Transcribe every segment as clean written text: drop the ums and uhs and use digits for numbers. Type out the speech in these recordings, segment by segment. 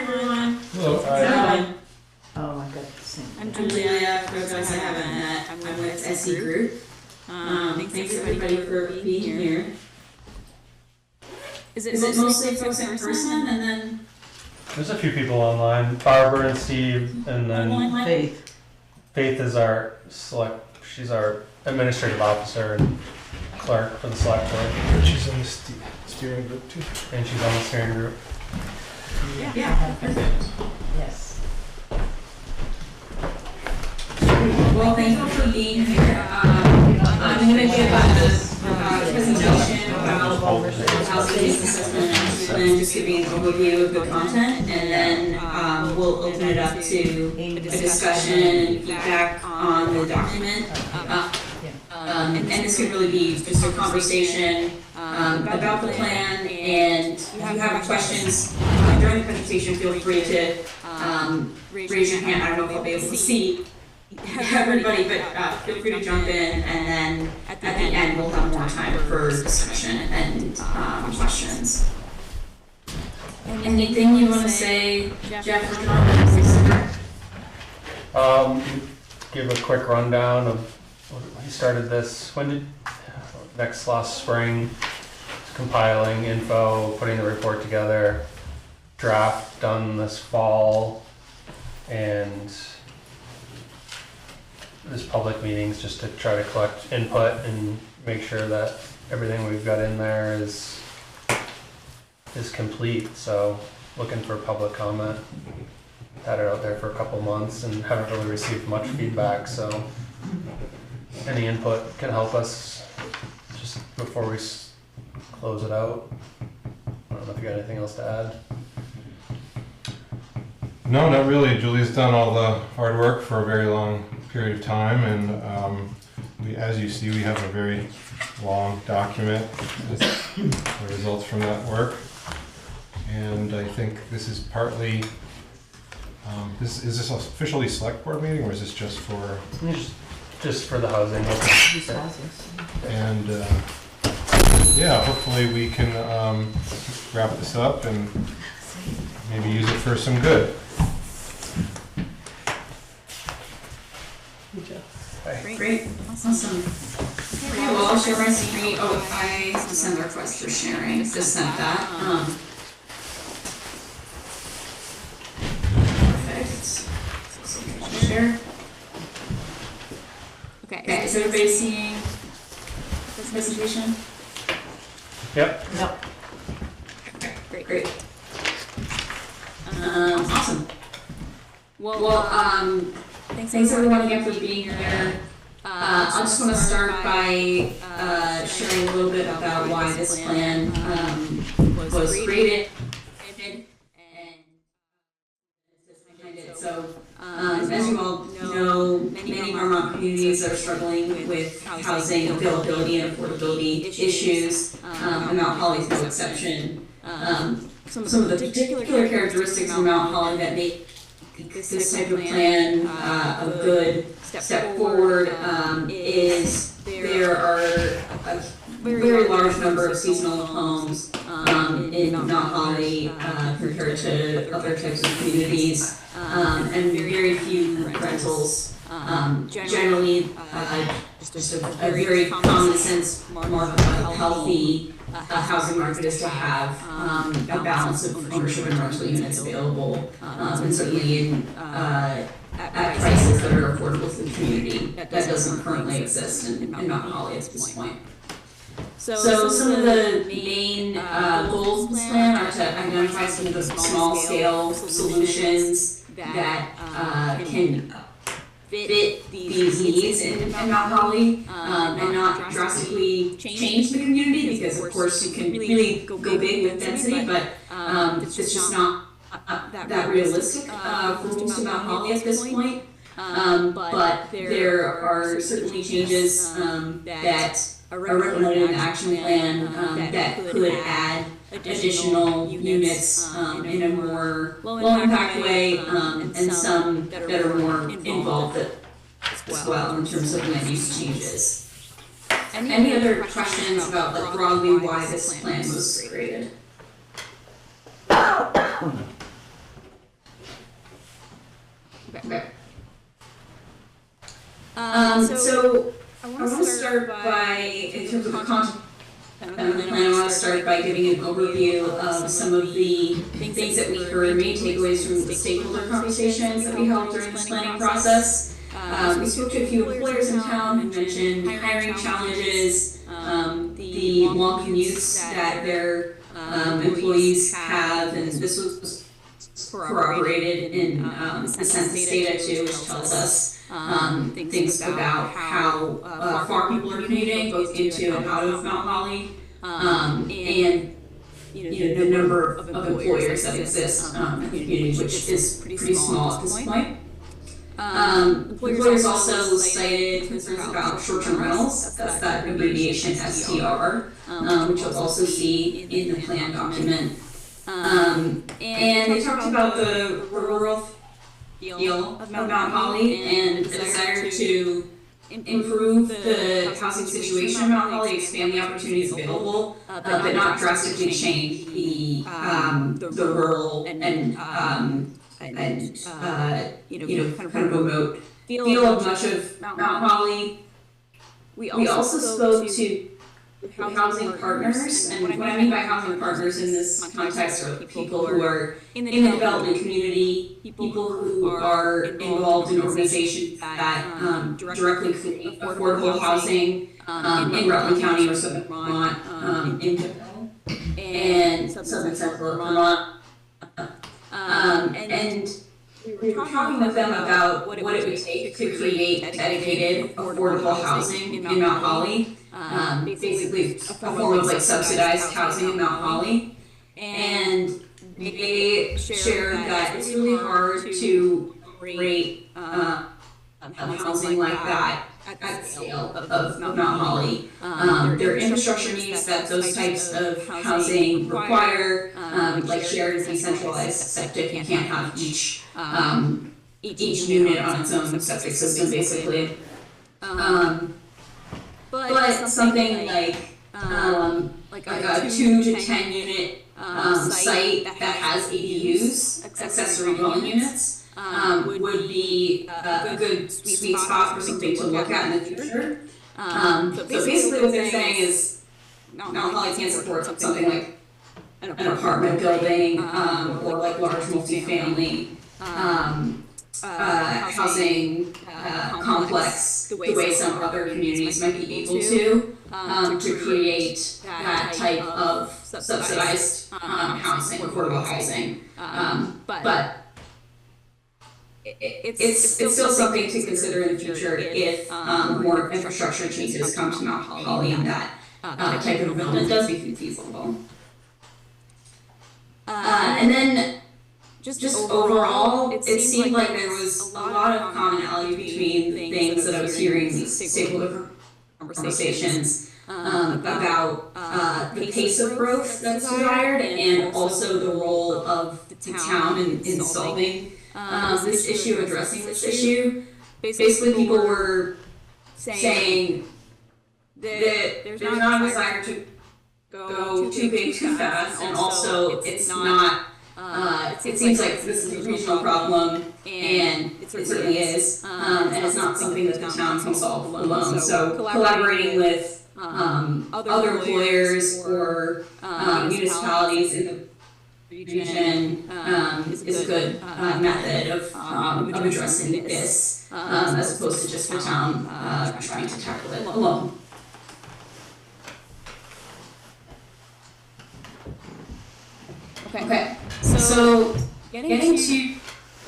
everyone. Hello. Hi. Oh, I got the same. I'm Julia. For those I haven't met, I'm with SE Group. Thanks everybody for being here. Is it mostly folks in person and then There's a few people online. Barbara and Steve, and then online? Faith. Faith is our she's our administrative officer and clerk for the select board, And she's on the steering group too. and she's on the steering group. Yeah. Yes. Well, thank you for being here. I'm going to give a presentation about housing needs assessment and action plan, just giving an overview of the content, and then we'll open it up to a discussion and feedback on the document. And this could really be just a conversation about the plan, and if you have questions during the presentation, feel free to raise your hand. I don't know if I'll be able to see everybody, but feel free to jump in, and then at the end we'll have more time for discussion and questions. Anything you want to say, Jeff or John? Give a quick rundown of he started this. When did last spring? Compiling info, putting the report together, draft done this fall, and this public meetings just to try to collect input and make sure that everything we've got in there is complete. So looking for public comment. Had it out there for a couple months and haven't really received much feedback, so any input can help us just before we close it out. I don't know if you got anything else to add. No, not really. Julie's done all the hard work for a very long period of time, and as you see, we have a very long document with the results from that work. And I think this is partly, is this officially select board meeting, or is this just for? Just for the housing. And yeah, hopefully we can wrap this up and maybe use it for some good. Great, awesome. Okay, well, I'll share my screen. Oh, I send a request for sharing. Just sent that. Perfect. So share. Okay, is everybody seeing this presentation? Yep. Yep. Okay, great. Awesome. Well, thanks everyone again for being here. I just want to start by sharing a little bit about why this plan was created and behind it. So, as you all know, many Vermont communities are struggling with housing availability and affordability issues, and Mount Holly is no exception. Some of the particular characteristics of Mount Holly that make this type of plan a good step forward is there are a very large number of seasonal homes in Mount Holly compared to other types of communities, and very few rentals. Generally, just a very common sense mark of a healthy housing market is to have a balance of ownership and rental units available, and certainly at prices that are affordable to the community. That doesn't currently exist in Mount Holly at this point. So some of the main goals of this plan are to identify some of the small scale solutions that can fit these needs in Mount Holly, and not drastically change the community, because of course you can really go big with density, but it's just not that realistic for most of Mount Holly at this point. But there are certainly changes that are recommended in the action plan that could add additional units in a more low-impact way, and some that are more involved as well in terms of land use changes. Any other questions about broadly why this plan was created? Okay. So I want to start by, in terms of the content of the plan, I want to start by giving an overview of some of the things that we heard, main takeaways from the stakeholder conversations that we held during this planning process. We spoke to a few employers in town who mentioned hiring challenges, the long commutes that their employees have, and this was corroborated in the census data too, which tells us things about how far people are commuting, both into and out of Mount Holly, and the number of employers that exist in the community, which is pretty small at this point. Employers also cited concerns about short-term rentals, that's that abbreviation STR, which you'll also see in the plan document. And they talked about the rural feel of Mount Holly and the desire to improve the housing situation in Mount Holly, expand the opportunities available, but not drastically change the rural and kind of remote feel of much of Mount Holly. We also spoke to housing partners, and what I mean by housing partners in this context are people who are in the development community, people who are involved in organizations that directly create affordable housing in Rutland County or Southern Vermont, in general, and Southern Central Vermont. And we were talking with them about what it would take to create dedicated, affordable housing in Mount Holly. Basically a form of like subsidized housing in Mount Holly. And they shared that it's really hard to create housing like that at scale of Mount Holly. There are infrastructure needs that those types of housing require, like shared and decentralized septic. You can't have each unit on its own septic system, basically. But something like a 2 to 10 unit site that has ADUs, accessory dwelling units, would be a good sweet spot for something to look at in the future. So basically what they're saying is Mount Holly can't support something like an apartment building or like large multifamily housing complex the way some other communities might be able to create that type of subsidized housing, affordable housing. But it's still something to consider in the future if more infrastructure changes come to Mount Holly and that type of development does become feasible. And then just overall, it seemed like there was a lot of commonality between the things that I was hearing in these stakeholder conversations about the pace of growth that's desired and also the role of the town in solving this issue, addressing this issue. Basically, people were saying that there's not a desire to go too big too fast, and also it's not. It seems like this is a regional problem, and it certainly is, and it's not something that the town can solve alone. So collaborating with other employers or municipalities in the region is a good method of addressing this, as opposed to just the town trying to tackle it alone. Okay. So getting to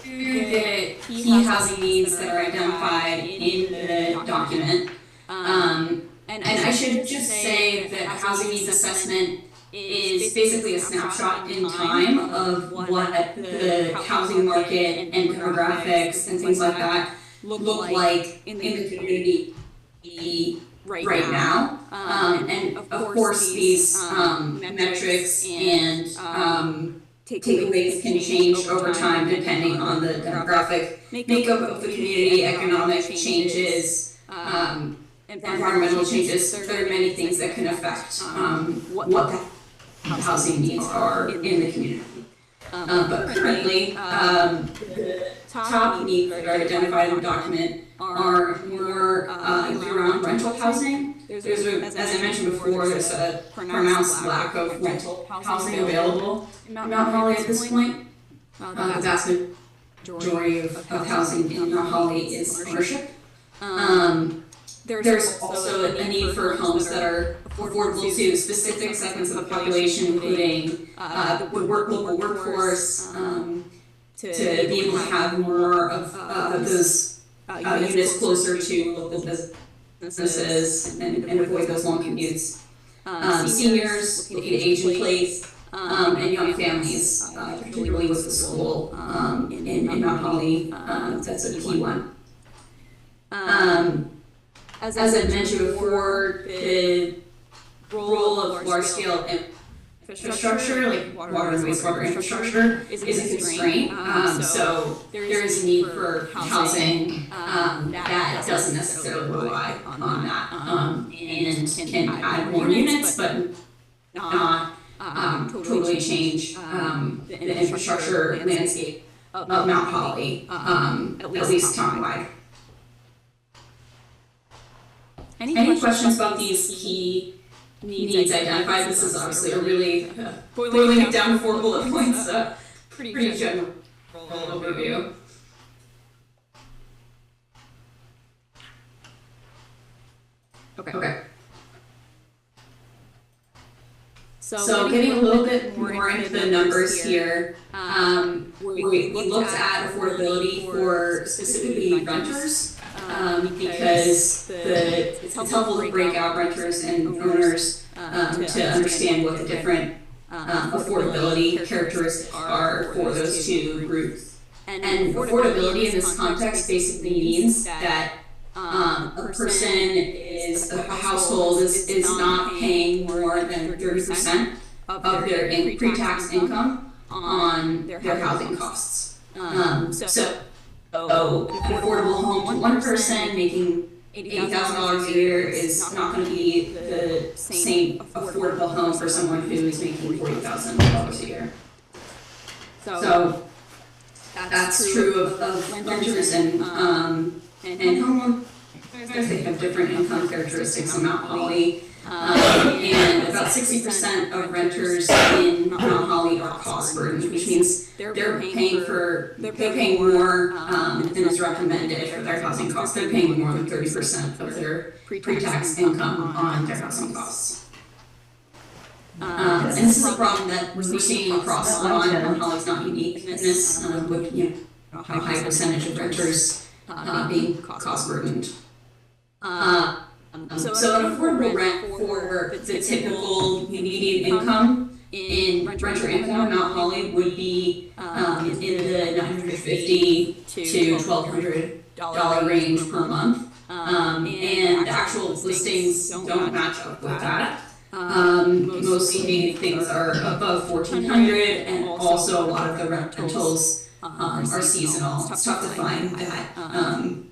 the key housing needs that are identified in the document, and I should just say that a housing needs assessment is basically a snapshot in time of what the housing market and demographics and things like that look like in the community right now. And of course these metrics and takeaways can change over time depending on the demographic makeup of the community, economic changes, environmental changes. There are many things that can affect what the housing needs are in the community. But currently, the top needs that are identified in the document are more year-round rental housing. There's as I mentioned before, there's a pronounced lack of rental housing available in Mount Holly at this point. The vast majority of housing in Mount Holly is ownership. There's also a need for homes that are affordable to specific segments of the population, including the local workforce, to be able to have more of those units closer to local businesses and avoid those long commutes. Seniors looking to age in place, and young families, particularly with the school in Mount Holly, that's a key one. As I mentioned before, the role of large-scale infrastructure, like water and wastewater infrastructure, is a constraint. So there is a need for housing that doesn't necessarily rely on that, and can add more units, but not totally change the infrastructure landscape of Mount Holly, at least townwide. Any questions about these key needs identified? This is obviously a really boiling it down to 4 bullet points, pretty general overview. Okay. So getting a little bit more into the numbers here, we looked at affordability for specifically renters. Because it's helpful to break out renters and owners to understand what the different affordability characteristics are for those two groups. And affordability in this context basically means that a person a household is not paying more than 30% of their pre-tax income on their housing costs. So an affordable home to one person making $80,000 a year is not going to be the same affordable home for someone who is making $40,000 a year. So that's true of renters and homeowners. They have different income characteristics in Mount Holly. And about 60% of renters in Mount Holly are cost burdened, which means they're paying more than is recommended for their housing costs. They're paying more than 30% of their pre-tax income on their housing costs. And this is a problem that we're seeing across Mount Holly's not unique in this, with a high percentage of renters being cost burdened. So an affordable rent for the typical median income in renter income in Mount Holly would be in the $950 to $1,200 range per month, and the actual listings don't match up with that. Most median things are above $1,400, and also a lot of the rentals are seasonal. It's tough to find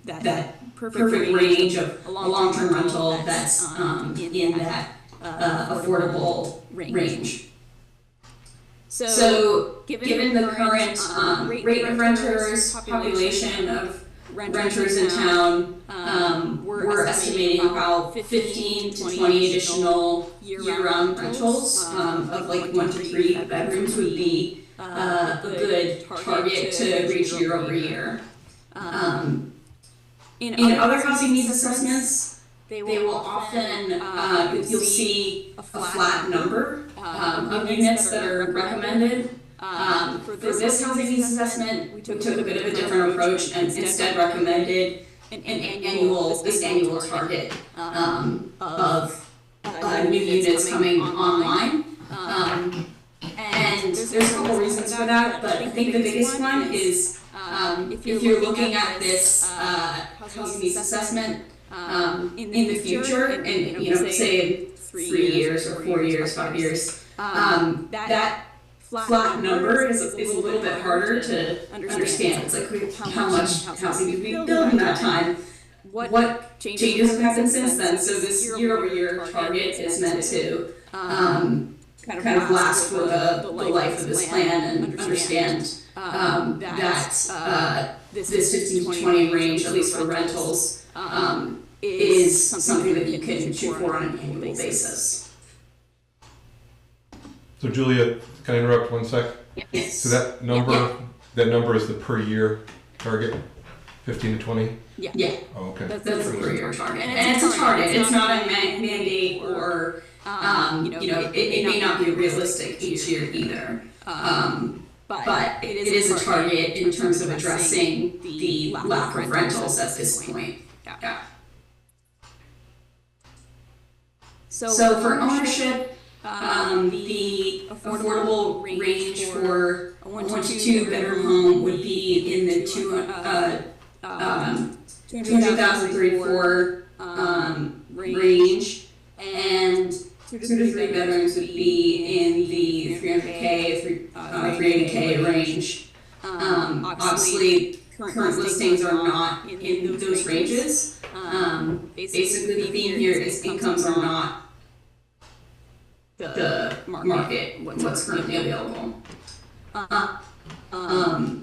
that perfect range of a long-term rental that's in that affordable range. So given the current rate of renters, population of renters in town, we're estimating about 15 to 20 additional year-round rentals of like 1 to 3 bedrooms would be a good target to reach year over year. In other housing needs assessments, they will often, you'll see a flat number of units that are recommended. For this housing needs assessment, we took a bit of a different approach and instead recommended an annual target of new units coming online. And there's a couple reasons for that, but I think the biggest one is if you're looking at this housing needs assessment in the future, and say in 3 years or 4 years, 5 years, that flat number is a little bit harder to understand. It's like how much housing did we build in that time? What changes have happened since then? So this year-over-year target is meant to kind of last for the life of this plan and understand this 15 to 20 range, at least for rentals, is something that you can shoot for on an annual basis. So Julia, can I interrupt 1 sec? Yes. So that number is the per year target, 15 to 20? Yeah. Oh, okay. That's a per-year target, and it's a target. It's not a mandate, or it may not be realistic each year either. But it is a target in terms of addressing the lack of rentals at this point. Yeah. So for ownership, the affordable range for a 1 to 2 bedroom home would be in the 200,034 range, and 2 to 3 bedrooms would be in the 300K, 380K range. Obviously, current listings are not in those ranges. Basically, the theme here is incomes are not the market, what's currently available.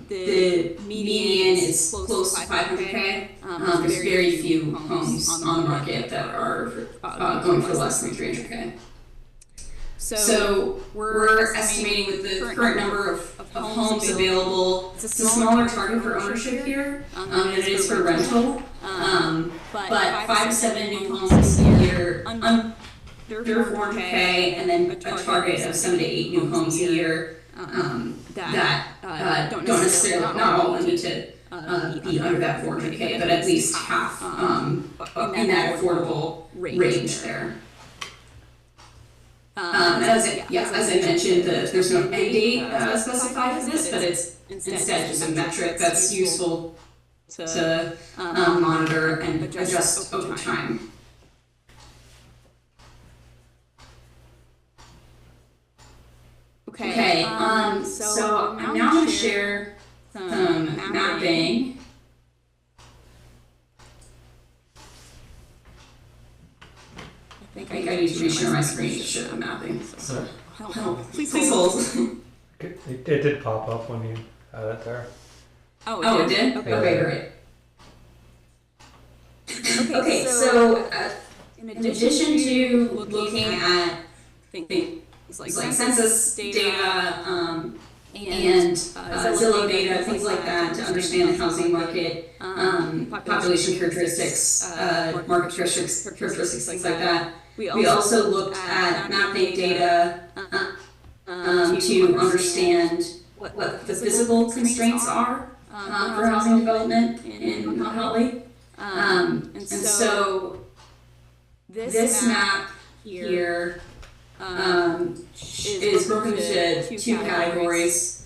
The median is close to 500K. There's very few homes on the market that are going for less than 300K. So we're estimating with the current number of homes available, it's a smaller target for ownership here than it is for rental. But 5 to 7 new homes a year under 400K, and then a target of 7 to 8 new homes a year that don't necessarily, not all need to be under that 400K, but at least half in that affordable range there. As I mentioned, there's no end date specified for this, but it's instead just a metric that's useful to monitor and adjust over time. Okay, so I'm now going to share some mapping. I think I need to reshare my screen to show the mapping. So, please hold. It did pop up when you had it there. Oh, it did? Okay, great. Okay, so in addition to looking at things like census data and Zillow data, things like that, to understand the housing market, population characteristics, market characteristics, things like that. We also looked at mapping data to understand what the physical constraints are for housing development in Mount Holly. And so this map here is broken into 2 categories,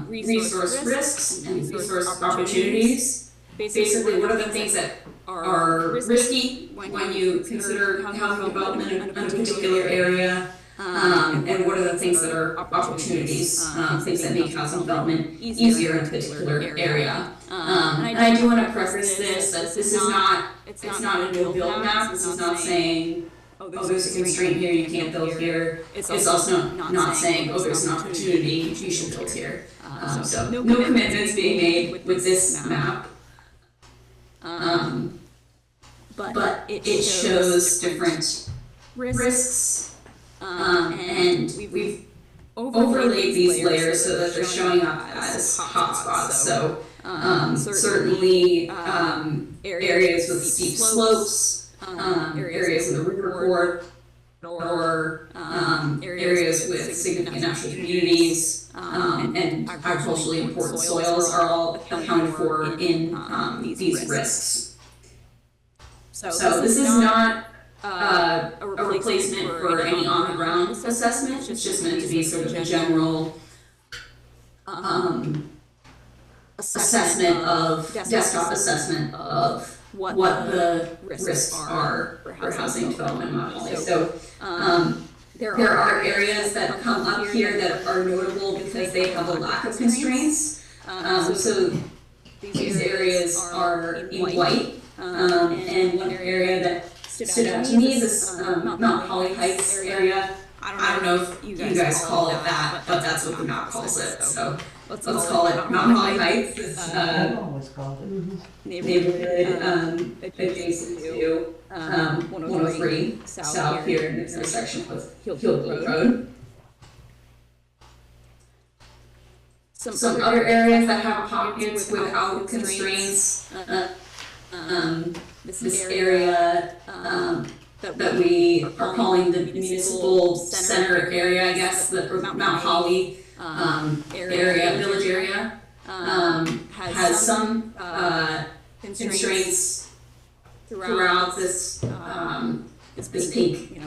resource risks and resource opportunities. Basically, what are the things that are risky when you consider housing development in a particular area, and what are the things that are opportunities, things that make housing development easier in a particular area. And I do want to preface this, that this is not, it's not a no-build map. This is not saying, oh, there's a constraint here, you can't build here. It's also not saying, oh, there's an opportunity, you should build here. So no commitments being made with this map. But it shows different risks, and we've overlaid these layers so that they're showing up as hotspots. So certainly areas with steep slopes, areas in the river corridor, or areas with significant natural communities, and agriculturally important soils are all accounted for in these risks. So this is not a replacement for any on-the-ground assessment. It's just meant to be sort of a general desktop assessment of what the risks are for housing development in Mount Holly. So there are areas that come up here that are notable because they have a lack of constraints. So these areas are in white. And one area that stood out to me is this Mount Holly Heights area. I don't know if you guys call it that, but that's what the map calls it, so let's call it Mount Holly Heights. It's I've always called it. neighborhood adjacent to 103 south here in its intersection with Hillville Road. Some other areas that have pockets without constraints, this area that we are calling the municipal center area, I guess, or Mount Holly area, village area, has some constraints throughout this peak,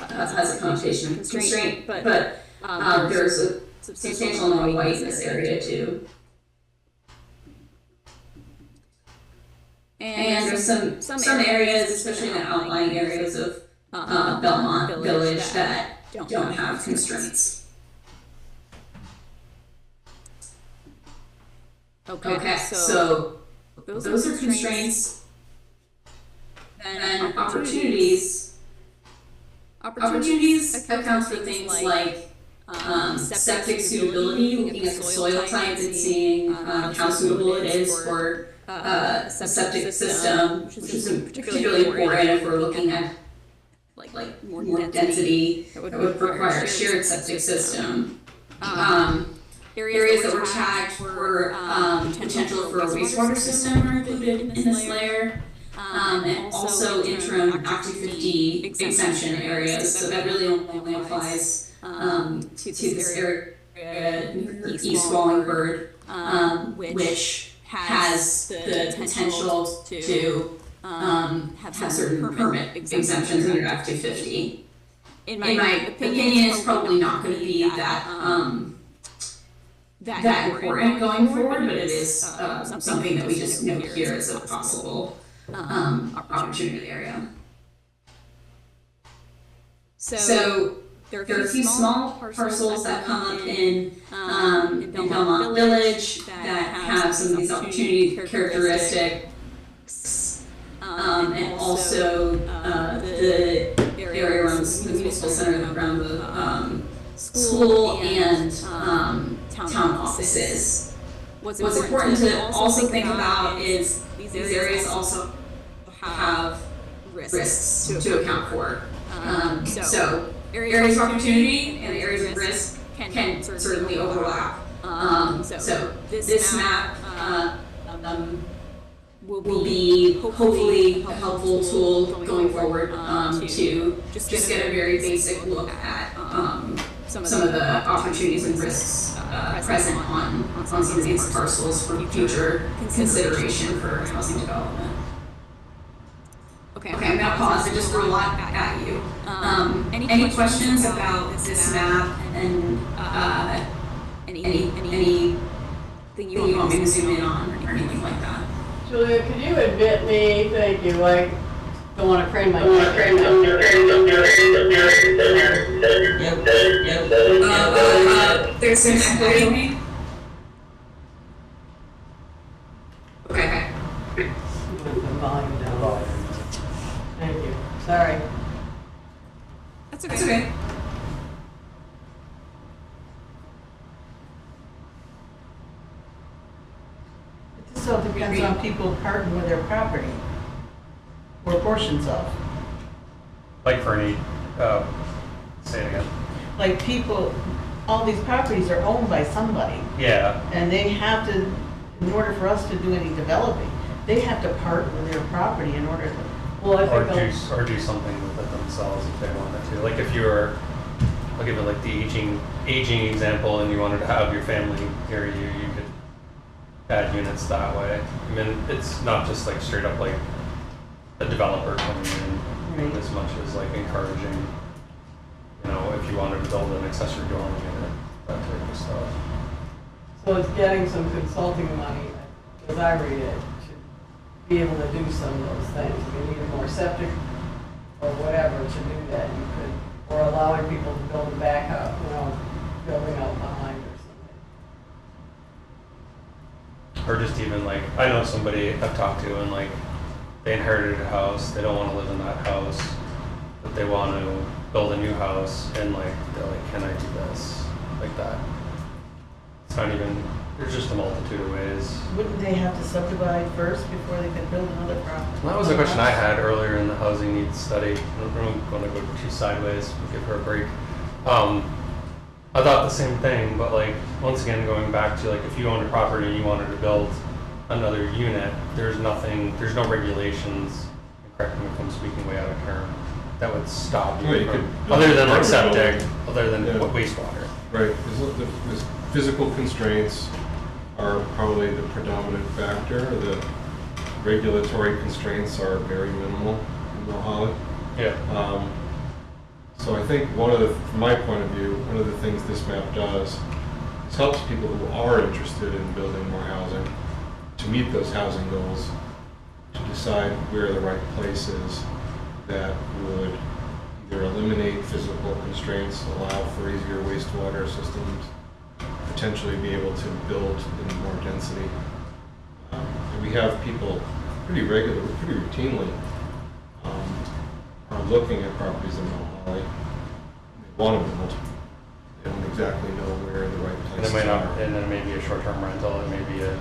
has a connotation of constraint, but there's a substantial amount of white in this area too. And there's some areas, especially in the outlying areas of Belmont Village, that don't have constraints. Okay, so those are constraints. And opportunities account for things like septic suitability, looking at the soil type and seeing how suitable it is for a septic system, which is particularly important if we're looking at like more density that would require a shared septic system. Areas that were tagged for potential for a wastewater system are included in this layer. And also interim Act 250 exemption areas, so that really only applies to this area near East Wallingford, which has the potential to have certain permit exemptions under Act 250. In my opinion, it's probably not going to be that important going forward, but it is something that we just note here as a possible opportunity area. So there are a few small parcels that come up in Belmont Village that have some of these opportunity characteristics, and also the area around the municipal center, around the school and town offices. What's important to also think about is these areas also have risks to account for. So areas of opportunity and areas of risk can certainly overlap. So this map will be hopefully a helpful tool going forward to just get a very basic look at some of the opportunities and risks present on some of these parcels for future consideration for housing development. Okay, I'm gonna pause. I just threw a lot at you. Any questions about this map and anything you want me to zoom in on or anything like that? Julia, could you admit me? Thank you. I don't want to crane my neck. There's some echoing. Okay. Put the volume down. Thank you. Sorry. That's okay. It just all depends on people parting with their property, or portions of. Like for any, say it again. Like people, all these properties are owned by somebody, Yeah, and they have to, in order for us to do any developing, they have to part with their property in order to. Well, I or think do something with it themselves if they wanted to. Like if you were, I'll give it like the aging example, and you wanted to have your family hear you, you could add units that way. I mean, it's not just like straight up like a developer coming in, Right. as much as like encouraging, you know, if you wanted to build an accessory dwelling unit, that type of stuff. so it's getting some consulting money, as I read it, to be able to do some of those things. If you needed more septic or whatever to do that, you could, or allowing people to build a back up, building out behind or something. Or just even like, I know somebody I've talked to and like, they inherited a house, they don't want to live in that house, but they want to build a new house and like, they're like, can I do this? Like that. It's not even, there's just a multitude of ways. Wouldn't they have to subdivide first before they could build another property? That was a question I had earlier in the housing needs study. I'm going to go too sideways, we'll give her a break. I thought the same thing, but like, once again, going back to like, if you owned a property and you wanted to build another unit, there's no regulations, correct me if I'm speaking way out of term, that would stop Well, you you from, could other than like build- septic, other than Yeah. wastewater. Right, the physical constraints are probably the predominant factor. The regulatory constraints are very minimal in Mohali. Yeah. So I think from my point of view, one of the things this map does is helps people who are interested in building more housing to meet those housing goals, to decide where the right place is that would either eliminate physical constraints, allow for easier wastewater systems, potentially be able to build in more density. And we have people pretty routinely are looking at properties in Mohali. They want to build. They don't exactly know where the right And it places might not, are. and then maybe a short-term rental, it may be a.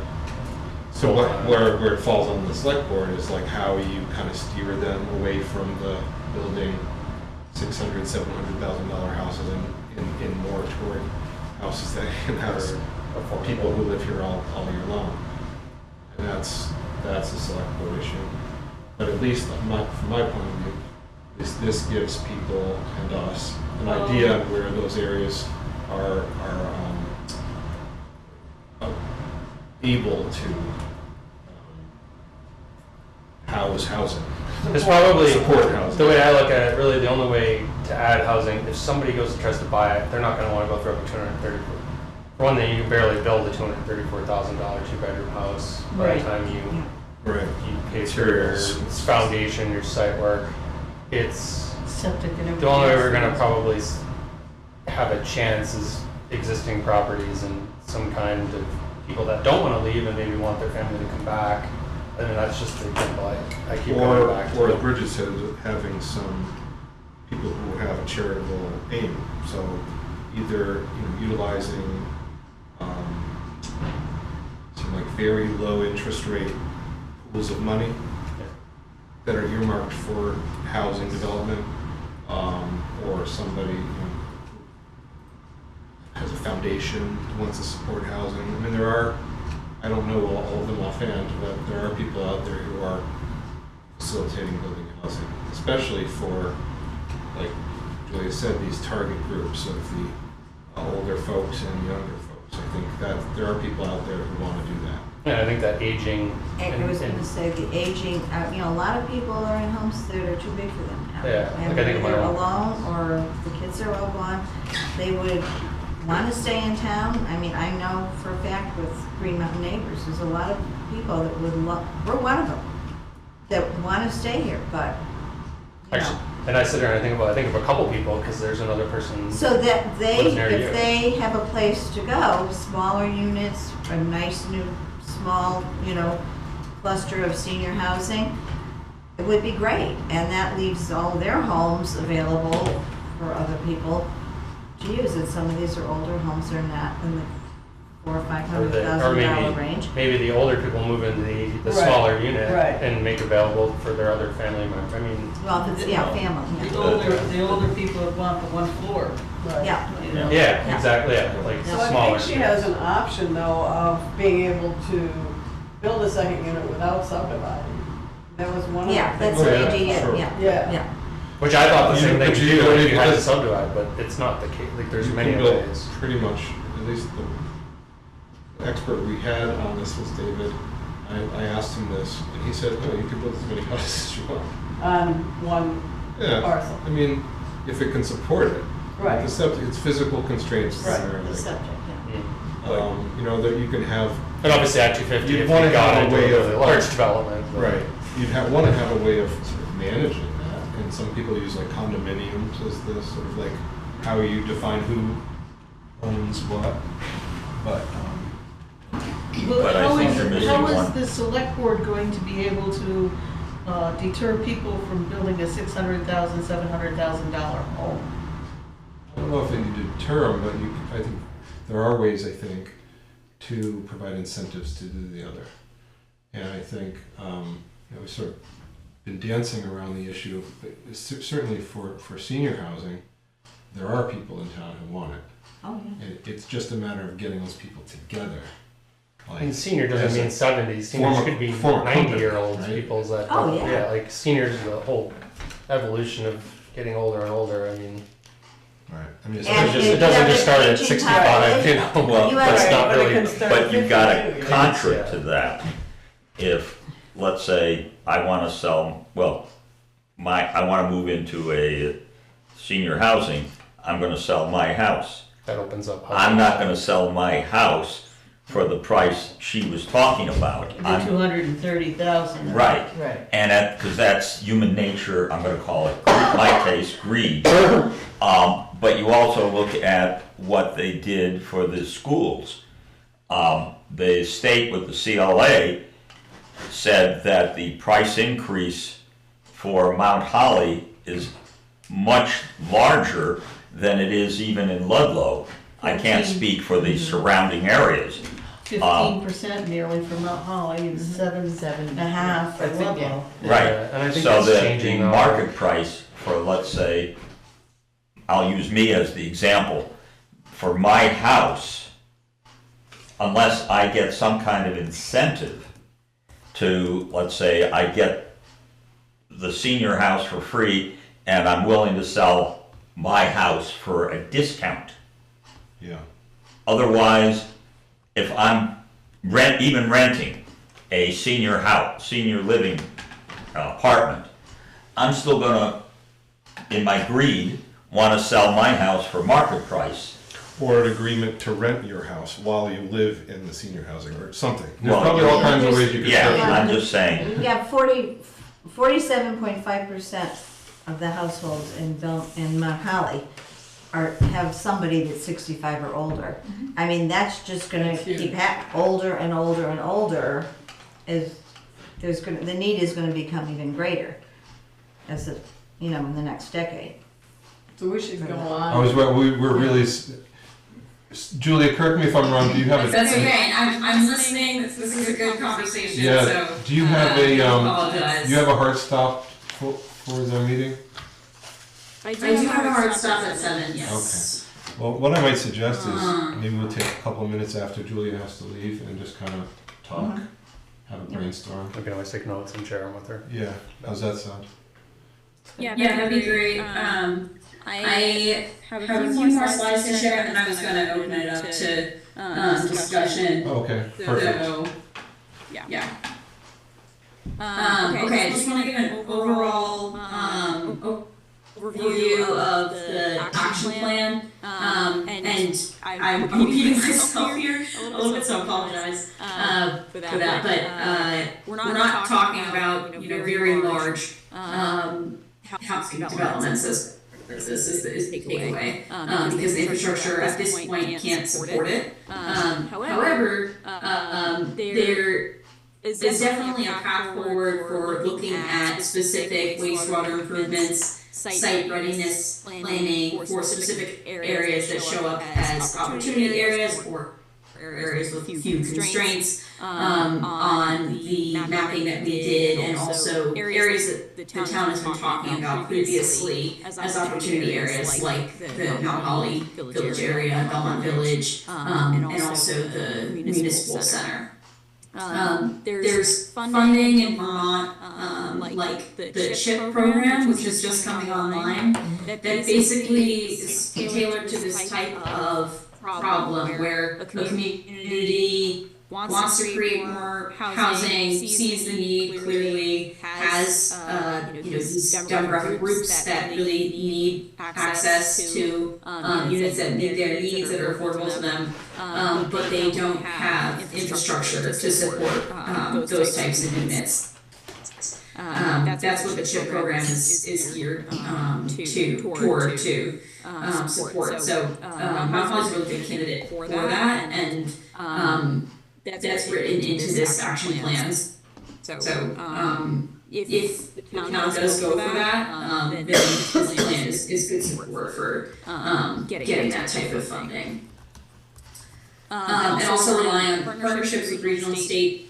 So where it falls on the select board is like how you kind of steer them away from the building $600,000, $700,000 houses in more toward houses that can house people who live here all year long. And that's a select board issue. But at least from my point of view, this gives people and us an idea of where those areas are able to house housing. It's probably, Support housing. the way I look at it, really the only way to add housing, if somebody goes and tries to buy it, they're not gonna wanna go through up a 230. For one thing, you can barely build a $234,000 two-bedroom house by the Right. time you Right. pay for your Materials. foundation, your site work. It's, Septic and everything. the only way else. we're gonna probably have a chance is existing properties and some kind of people that don't wanna leave and maybe want their family to come back. I mean, that's just the example I keep going back to. Or as Bridget said, having some people who have a charitable aim. So either utilizing some like very low interest rate pools of money that are earmarked for housing development, or somebody has a foundation who wants to support housing. I mean, I don't know all of them offhand, but there are people out there who are facilitating building housing, especially for, like Julia said, these target groups of the older folks and younger folks. I think that there are people out there who want to do that. And I think that aging. I was gonna say, the aging, a lot of people are in homes that are too big for them now. Yeah, And like I think of my they're own. alone, or the kids are all gone, they would wanna stay in town. I mean, I know for a fact with Green Mountain Neighbors, there's a lot of people that would love, we're one of them, that wanna stay here, but, you know. Actually, and I sit there and I think of a couple people, because there's another person. So that they, Lives near you. if they have a place to go, smaller units, a nice new, small, cluster of senior housing, it would be great. And that leaves all their homes available for other people to use. And some of these are older homes, they're not in the $400,000 or Or $500,000 range. maybe the older people move into the Right, smaller unit right. and make available for their other family members. I mean, Well, if it's, family, The older people would want the one floor. Right. yeah. You know? yeah, exactly, yeah, like So I smaller. think she has an option though of being able to build a second unit without subdividing. That was one of the Yeah, things. that's Oh, the yeah, idea, sure. yeah, Yeah. yeah. Which I thought the same thing But to you do don't if need you had to to- subdivide, but it's not the case. Like there's You many can build ways. pretty much, at least the expert we had on this was David. I asked him this, and he said, no, you can build as many houses as you want. On one Yeah, parcel. I mean, if it can support it. Right. The septic, it's physical constraints Right. primarily. The subject, yeah. Mm. That you can have, And obviously at 250, You'd if wanna you got have a into way a of- really large development. but- right, want to have a way of sort of managing that. And some people use like condominiums as the sort of like how you define who owns what. But, Well, But I how think is- you're missing how is one. the select board going to be able to deter people from building a $600,000, $700,000 home? I don't know if you deter them, but I think there are ways, I think, to provide incentives to do the other. And I think, we've sort of been dancing around the issue of, certainly for senior housing, there are people in town who want it. Oh, yeah. And it's just a matter of getting those people together. Like, And senior doesn't mean 70s. Seniors former- could be former 90-year-olds, company, right? people's that. Oh, yeah. Like seniors, the whole evolution of getting older and older. I mean, Right. I mean, it's And not it if doesn't you have just an start at aging 65, you know. Well, You That's have not But it really. can start But you've got a 52. contra Yeah. to that. If, let's say, I want to sell, well, I want to move into a senior housing, I'm going to sell my house. That opens up. I'm not going to sell my house for the price she was talking about. The I'm- 230,000. Right. Right. And because that's human nature, I'm going to call it, in my case, greed. But you also look at what they did for the schools. The state with the CLA said that the price increase for Mount Holly is much larger than it is even in Ludlow. I can't speak for the surrounding areas. 15% nearly for Mount Holly and 7.5 for I think, yeah. Ludlow. Right. And I think So that's that the changing now. market price for, let's say, I'll use me as the example, for my house, unless I get some kind of incentive to, let's say, I get the senior house for free and I'm willing to sell my house for a discount. Yeah. Otherwise, if I'm even renting a senior house, senior living apartment, I'm still gonna, in my greed, want to sell my house for market price. Or an agreement to rent your house while you live in the senior housing or something. There's Well, probably all kinds of ways you could Yeah, say it. I'm just saying, Yeah, 47.5% of the households in Mount Holly have somebody that's 65 or older. I mean, that's just gonna That's huge. keep older and older and older. The need is gonna become even greater as in the next decade. So we should go I on. was, we're really, Julia, correct me if I'm wrong, do you have a? That's okay, I'm listening, this is a good conversation, Yeah, so. do you have a, I apologize. you have a hard stop for the meeting? I do have a hard stop at 7, yes. Well, what I might suggest is maybe we'll take a couple of minutes after Julia has to leave and just kind of talk, have a brainstorm. We can always take notes and share them with her. Yeah, how's that sound? Yeah, that'd be great, I have a few more slides to share, and I was gonna open it up to, discussion, Oh, okay, perfect. so, yeah. Okay, I just wanna give an overall, overview of the action plan, and I'm repeating myself here a little bit, so I apologize, for that, but, we're not talking about, very large, housing developments as this is the takeaway, because the infrastructure at this point can't support it. However, there is definitely a path forward for looking at specific wastewater improvements, site readiness planning for specific areas that show up as opportunity areas or areas with few constraints, on the mapping that we did, and also areas that the town has been talking about previously as opportunity areas, like the Mount Holly Village area, Belmont Village, and also the municipal center. There's funding in Vermont, like the CHIP program, which is just coming online, that basically is tailored to this type of problem where a community wants to create more housing, sees the need clearly, has these demographic groups that really need access to units that meet their needs, that are affordable to them, but they don't have infrastructure to support those types of units. That's what the CHIP program is geared toward to support. So Mount Holly's a really good candidate for that, and that's written into this action plan. So if the town does go for that, then this plan is good support for, getting that type of funding. And also rely on partnerships with regional and state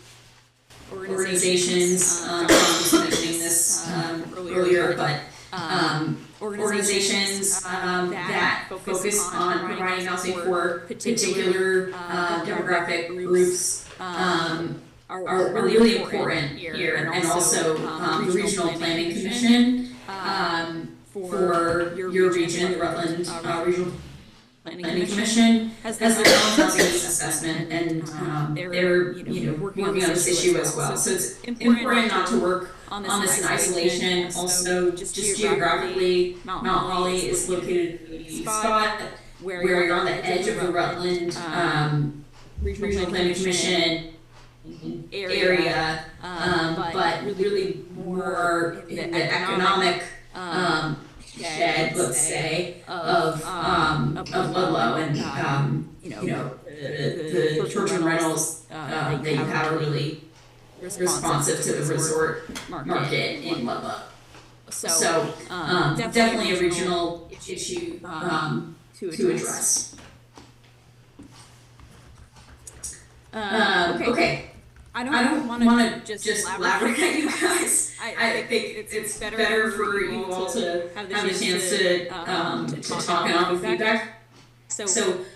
organizations, I was mentioning this, earlier, but, organizations, that focus on providing housing for particular, demographic groups, are really important here, and also, the Regional Planning Commission, for your region, the Rutland, Regional Planning Commission has their own housing needs assessment, and, they're, working on this issue as well. So it's important not to work on this in isolation. Also, just geographically, Mount Holly is located in a unique spot where you're on the edge of the Rutland, Regional Planning Commission area, but really more in the economic, shed, let's say, of Ludlow, and, the short-term rentals, that you have are really responsive to the resort market in Ludlow. So, definitely a regional issue, to address. Okay. I don't wanna just elaborate at you guys. I think it's better for you all to have the chance to talk and offer feedback. So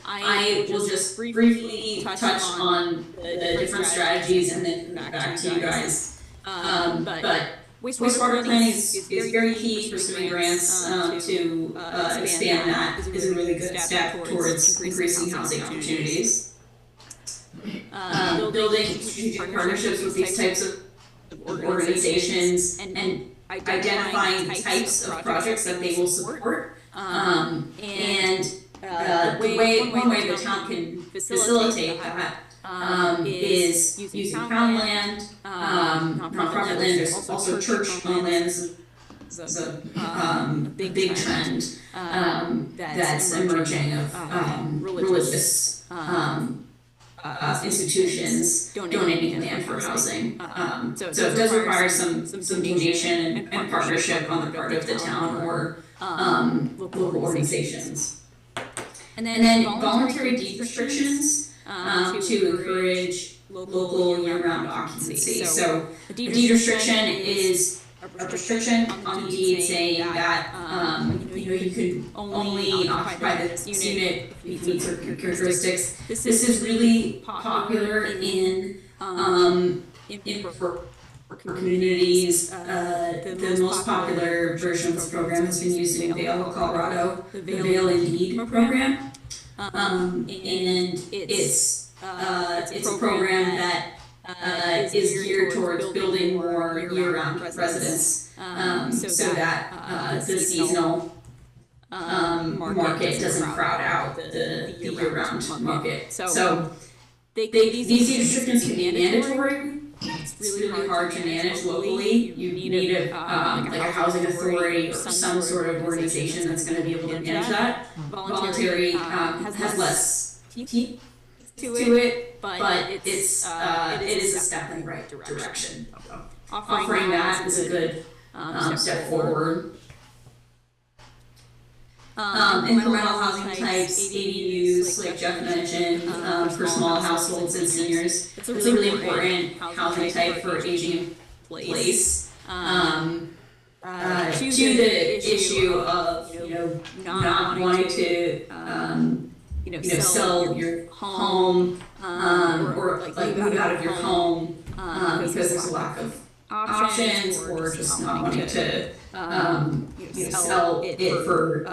I will just briefly touch on the different strategies and then come back to you guys. But wastewater planning is very key. Pursuing grants to expand that is a really good step towards increasing housing opportunities. Building strategic partnerships with these types of organizations and identifying types of projects that they will support. And one way the town can facilitate that is using town land, nonprofit land. There's also church land. Is a big trend that's emerging of religious institutions donating land for housing. So it does require some donation and partnership on the part of the town or local organizations. And then voluntary deed restrictions to encourage local year-round occupancy. So a deed restriction is a restriction on the deed saying that you can only occupy this unit if it meets certain characteristics. This is really popular in for communities. The most popular version of this program has been used in Vail, Colorado, the Vail and Deed program, and it's a program that is geared towards building more year-round residents, so that the seasonal market doesn't crowd out the year-round market. So these restrictions can be mandatory. It's really hard to manage locally. You need a like a housing authority or some sort of organization that's going to be able to manage that. Voluntary has less teeth to it, but it is a step in the right direction. Offering that is a good step forward. Incremental housing types, ADUs, like Jeff mentioned, for small households and seniors. It's a really important housing type for aging in place. To the issue of not wanting to sell your home or like move out of your home because there's a lack of options, or just not wanting to sell it for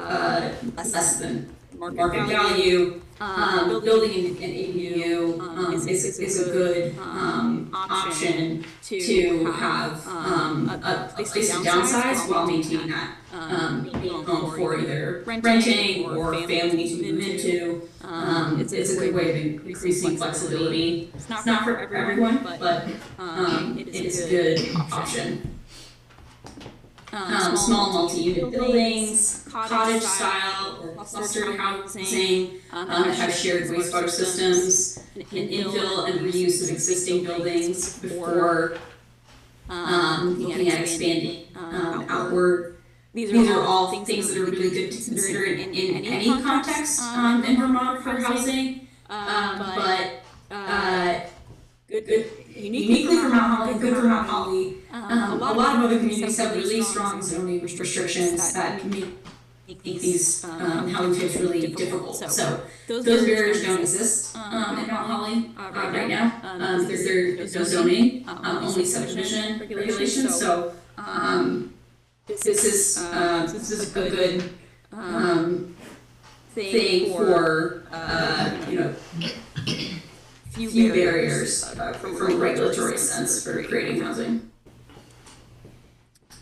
less than market value. Building an ADU is a good option to have a place to downsize while maintaining that home for either renting or family to move into. It's a good way of increasing flexibility. It's not for everyone, but it is a good option. Small multi-unit buildings, cottage style or cluster housing that have shared wastewater systems, and infill and reuse of existing buildings before looking at expanding outward. These are all things that are really good to consider in any context in Vermont for housing. But uniquely for Mount Holly, good for Mount Holly. A lot of other communities have really strong zoning restrictions that can make these housing types really difficult. So those barriers don't exist in Mount Holly right now. There's no zoning, only subdivision regulations. So this is a good thing for few barriers from a regulatory sense for creating housing.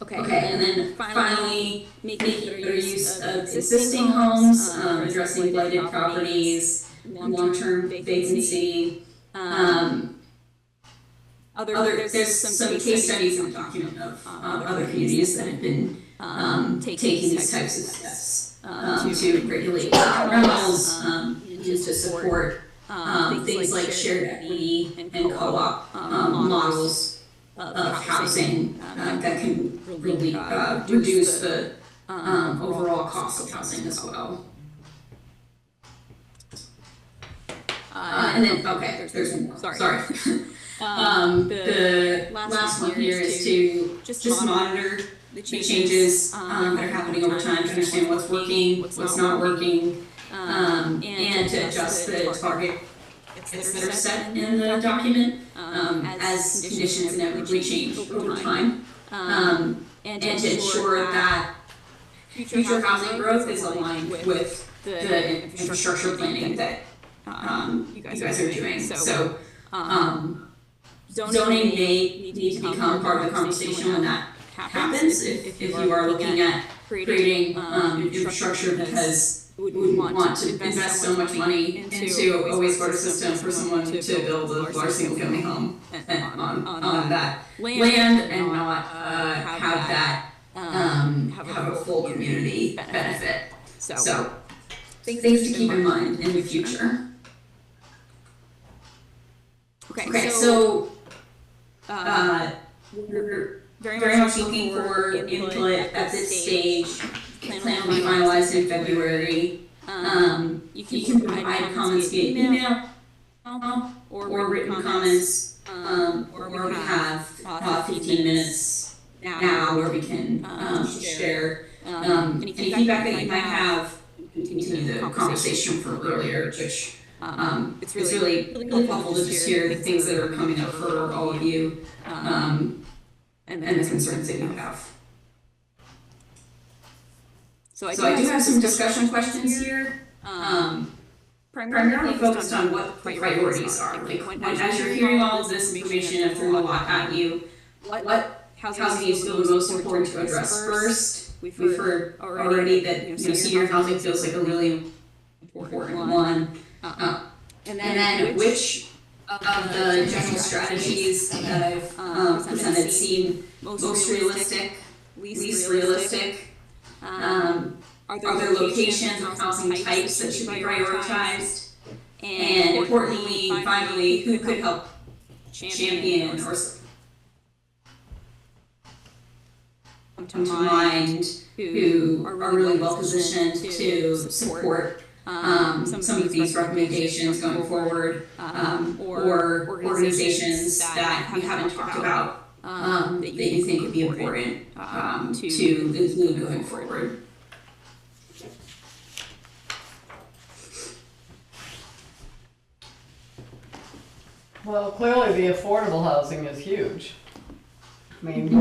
Okay, and then finally, making better use of existing homes, addressing blighted properties, long-term vacancy. There's some case studies in the document of other communities that have been taking these types of steps to regulate rentals, to support things like shared equity and co-op models of housing that can really reduce the overall cost of housing as well. And then, okay, there's one more. Sorry. The last one here is to just monitor the changes that are happening over time to understand what's working, what's not working, and to adjust the target that are set in the document as conditions inevitably change over time, and to ensure that future housing growth is aligned with the infrastructure planning that you guys are doing. So zoning may need to become part of the conversation when that happens. If you are looking at creating infrastructure because we want to invest so much money into a wastewater system for someone to build a large single-family home on that land and not have that have a full community benefit. So things to keep in mind in the future. Okay, so we're very much looking for input at this stage. The plan will be finalized in February. You can provide comments via email or written comments, or we have 15 minutes now where we can share any feedback that you might have, continue the conversation from earlier, which it's really helpful to just hear the things that are coming up for all of you, and the concerns that you have. So I do have some discussion questions here, primarily focused on what the priorities are. Like, as you're hearing all of this information and throwing a lot at you, what housing is still the most important to address first? We've heard already that senior housing feels like a really important one. And then which of the general strategies that I've presented seem most realistic, least realistic? Are there locations or housing types that should be prioritized? And importantly, finally, who could help champion or come to mind who are really well positioned to support some of these recommendations going forward, or organizations that we haven't talked about that you think would be important to include going forward? Well, clearly the affordable housing is huge. I mean,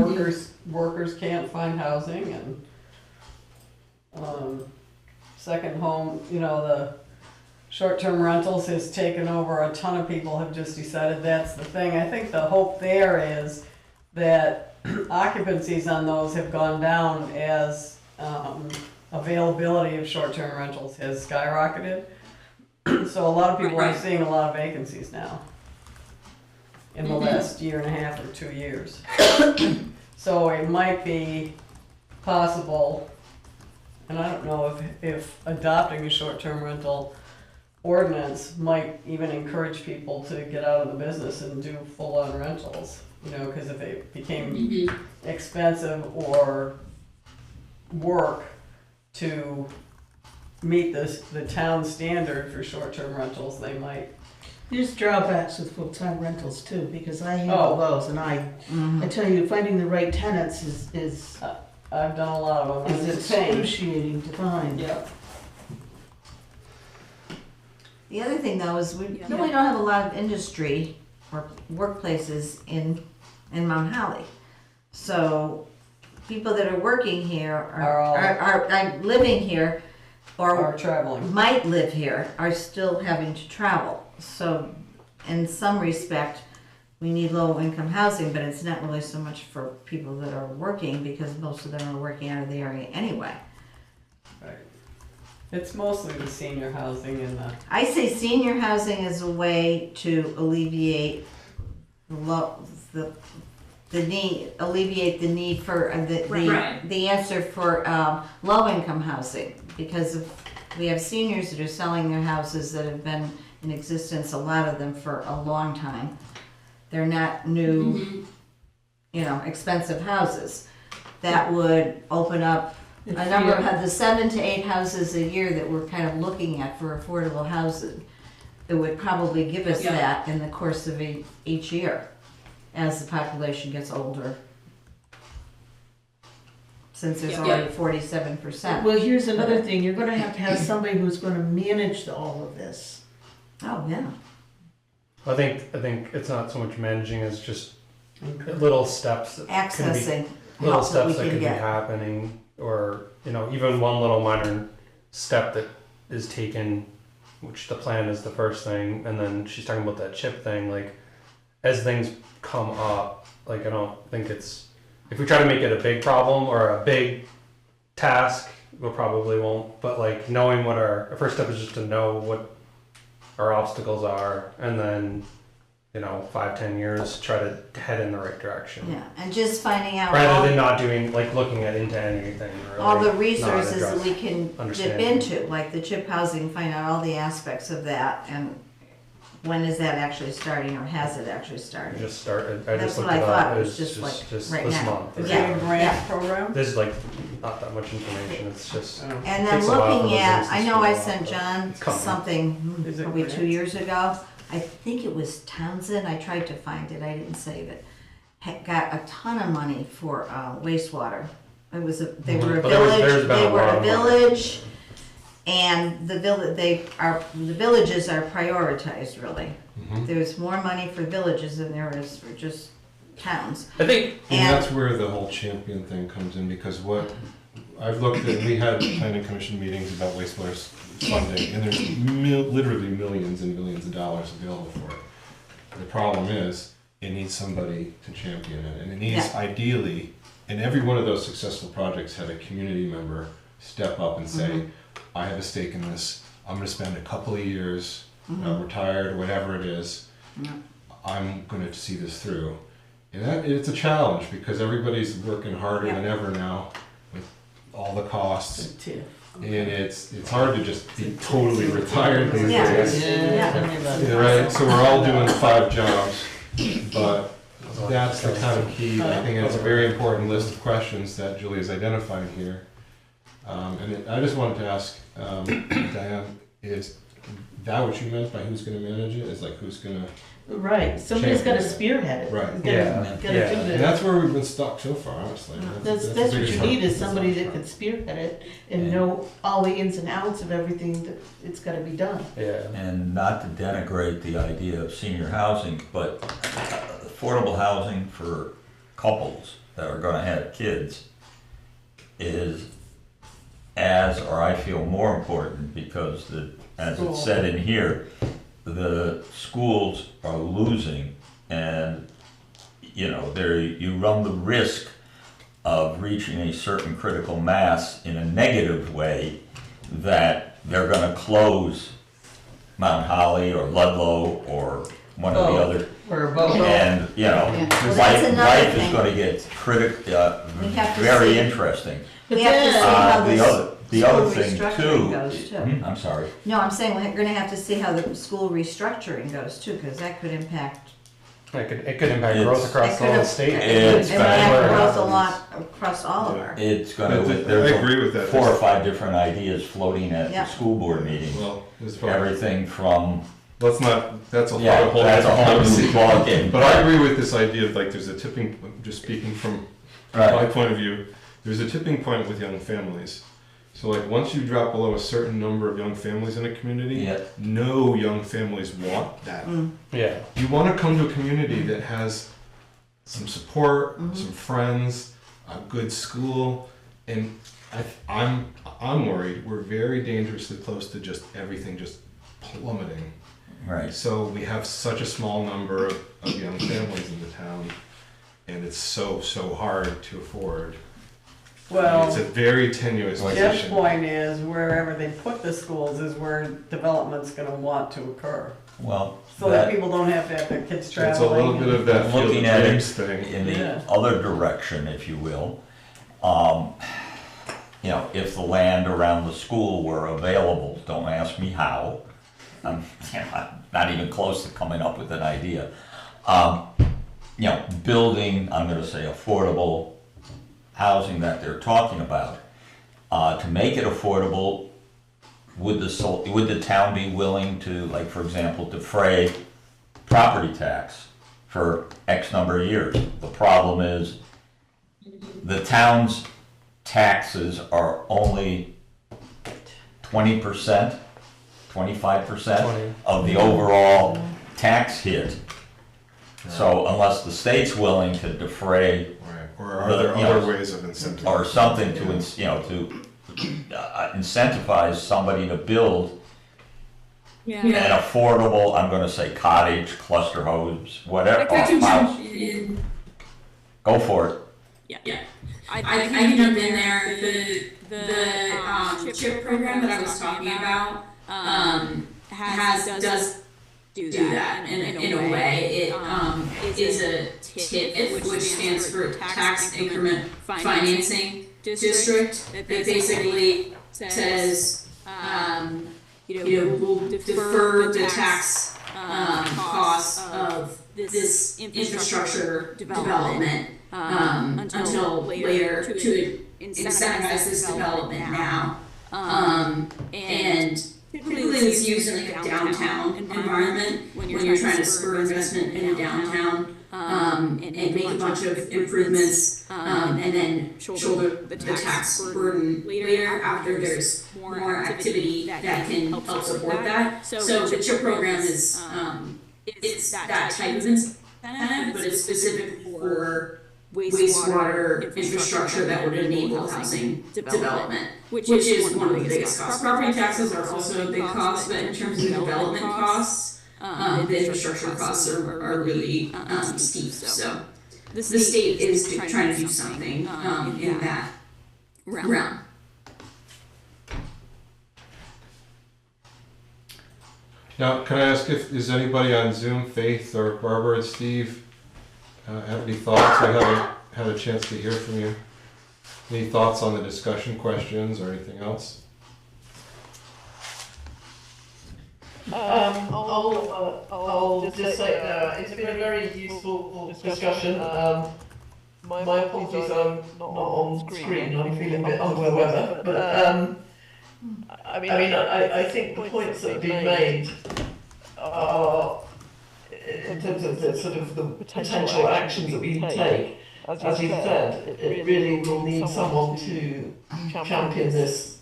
workers can't find housing, and second home, the short-term rentals has taken over. A ton of people have just decided that's the thing. I think the hope there is that occupancies on those have gone down as availability of short-term rentals has skyrocketed. So a lot of people are seeing a lot of vacancies now in the last year and a half or 2 years. So it might be possible, and I don't know if adopting a short-term rental ordinance might even encourage people to get out of the business and do full-on rentals. You know, because if it became expensive or work to meet the town standard for short-term rentals, they might. There's drawbacks with full-time rentals too, because I handle those, and I tell you, finding the right tenants is I've done a lot of them. It's a pain. excruciating to find. Yep. The other thing though is we really don't have a lot of industry or workplaces in Mount Holly. So people that are working here are living here Or or traveling. might live here are still having to travel. So in some respect, we need low income housing, but it's not really so much for people that are working because most of them are working out of the area anyway. Right. It's mostly the senior housing and the. I say senior housing is a way to alleviate the need, alleviate the need for Right. the answer for low income housing, because we have seniors that are selling their houses that have been in existence, a lot of them for a long time. They're not new, expensive houses. That would open up a number of the 7 to 8 houses a year that we're kind of looking at for affordable housing. It would probably give us that in the course of each year as the population gets older. Since there's already 47%. Well, here's another thing, you're gonna have somebody who's gonna manage all of this. Oh, yeah. I think it's not so much managing as just little steps that can be, Accessing little help that we steps that can could be get. happening, or even one little minor step that is taken, which the plan is the first thing, and then she's talking about that chip thing. Like, as things come up, like, I don't think it's, if we try to make it a big problem or a big task, we probably won't. But like, knowing what our first step is just to know what our obstacles are, and then 5-10 years try to head in the right direction, Yeah, and just finding out rather than not doing, like, looking at into anything really, all the not resources that address we can dip understanding. into, like the chip housing, find out all the aspects of that, and when is that actually starting, or has it actually started? Just started. I That's just what looked I it thought. up. It was It's just like just right this now. month. Is Yeah. it a grant program? There's like not that much information. It's just Oh. And then Takes a while for looking those at, things I to know I spool sent up, but John it's coming. something Is it probably 2 grants? years ago. I think it was Townsend, I tried to find it, I didn't save it. Got a ton of money for wastewater. It was they were a But there's village, been they a were lot a of money. village, and the villages are prioritized really. There's more money for villages than there is for just towns. I think And And that's where the whole champion thing comes in, because what I've looked at, we had planning commission meetings about wastewater funding, and there's literally millions and millions of dollars available for it. The problem is, it needs somebody to champion it, and it needs ideally, in every one of those successful projects, have a community member step up and say, I have a stake in this, I'm gonna spend a couple of years, retired, whatever it is, I'm gonna see this through. And it's a challenge, because everybody's working harder than ever now with all the costs, and it's hard to just be totally retired these Yeah. days. Yeah, tell me about it. Yeah, right, so we're all doing 5 jobs, but that's the kind of key, I think it's a very important list of questions that Julia's identified here. I just wanted to ask, Diane, is that what you meant by who's gonna manage it? Is like who's gonna, Right, somebody's gotta Champion it. spearhead it. Right. Gotta Yeah, do yeah. and this. that's where we've been stuck so far, honestly. That's the what biggest you part. need, is somebody that can spearhead it and know all the ins and outs of everything that it's gotta be done. yeah. And not to denigrate the idea of senior housing, but affordable housing for couples that are gonna have kids is as, or I feel more important, because as it's said in here, the schools are losing, and you run the risk of reaching a certain critical mass in a negative way, that they're gonna close Mount Holly or Ludlow or one of the other, Or both. and Well, that's life another is thing. gonna get We have to very see- interesting. We have to see how The other school thing restructuring too. goes too. I'm sorry. No, I'm saying we're gonna have to see how the school restructuring goes too, because that could impact It could impact growth It's- across the whole state. It's It gonna- may have Where it growth a happens. lot across all of our. It's gonna, I there's agree with that. 4 or 5 different ideas floating at Yeah. the school board meetings. Well, as far Everything from, let's not, that's a whole yeah, that's a whole new different ballgame. But I agree with this idea of like, there's a tipping, just speaking from my Right, point of view, there's a tipping point with young families. So like, once you drop below a certain number of young families in a community, yeah, no young families want that. Yeah, You want to come to a community that has some support, some friends, a good school, and I'm worried we're very dangerously close to just everything just plummeting. right. So we have such a small number of young families in the town, and it's so hard to afford. Well, It's a very tenuous Jeff's position. point is wherever they put the schools is where development's gonna want to occur. Well, So that that, people don't have to have their kids It's a little traveling. bit of that field Looking of at it dreams thing. in the Yeah. other direction, if you will, you know, if the land around the school were available, don't ask me how. I'm not even close to coming up with an idea. You know, building, I'm gonna say affordable housing that they're talking about. To make it affordable, would the town be willing to, like, for example, defray property tax for X number of years? The problem is, the town's taxes are only 20%, 25% 20. of the overall tax hit. So unless the state's willing to defray Right. Or are there you know, other ways of incentive? or something to, you know, to incentivize somebody to build an affordable, I'm gonna say cottage, cluster homes, whatever, I can house, jump in. go for it. Yeah. I can jump in there. The CHIP program that I was talking about does do that in a way. It is a TIF, which stands for Tax Increment Financing District, that basically says, we'll defer the tax costs of this infrastructure development until later to incentivize this development now. And typically it's used in like a downtown environment when you're trying to spur investment in a downtown and make a bunch of improvements and then shoulder the tax burden later after there's more activity that can help support that. So the CHIP program is it's that type of incentive, but it's specific for wastewater infrastructure that would enable housing development, which is one of the biggest costs. Property taxes are also a big cost, but in terms of development costs, the infrastructure costs are really steep. So the state is trying to do something in that realm. Now, can I ask if, is anybody on Zoom, Faith or Barbara and Steve, have any thoughts? We haven't had a chance to hear from you. Any thoughts on the discussion questions or anything else? I'll just say it's been a very useful discussion. My apologies, I'm not on screen. I'm feeling a bit under the weather, but I think the points that have been made are, in terms of the sort of the potential actions that we can take. As you said, it really will need someone to champion this,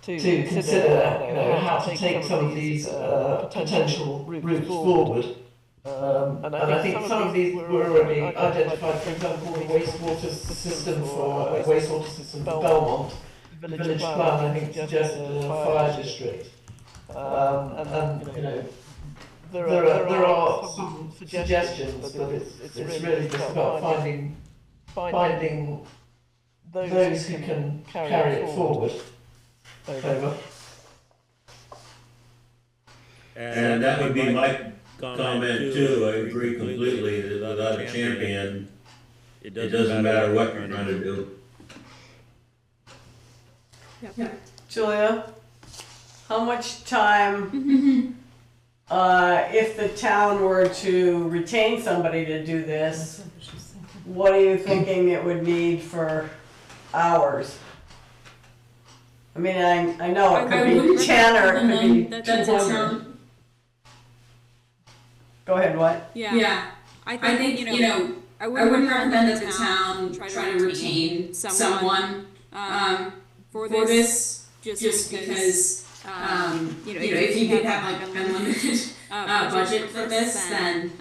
to consider, how to take some of these potential routes forward. And I think some of these were already identified. For example, the wastewater system for Belmont village plan. I think suggested a fire district, and there are some suggestions, but it's really just about finding those who can carry it forward. Over. And that would be my comment too. I agree completely that without a champion, it doesn't matter what you're trying to do. Julia, how much time if the town were to retain somebody to do this, what are you thinking it would need for hours? I mean, I know it could be 10 or it could be That's a 200. town. Go ahead, what? Yeah, I think, you know, I wouldn't recommend that the town try to retain someone, for this, just because, you know, if you did have like unlimited, budget for this, then,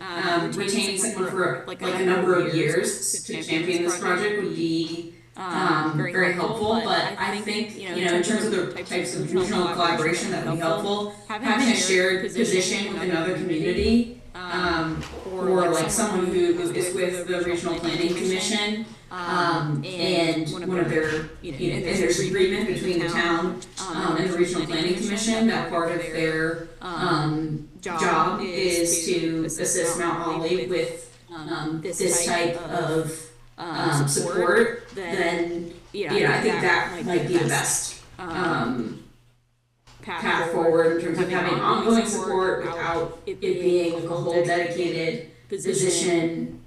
retaining someone for like a number of years to champion this project would be, very helpful, but I think, you know, in terms of the types of regional collaboration that would be helpful, having a shared position with another community, or like someone who is with the regional planning commission, and one of their, you know, and there's agreement between the town, and the regional planning commission that part of their, job is to assist Mount Holly with, this type of, support, then, you know, I think that might be the best, path forward in terms of having ongoing support without it being a whole dedicated position,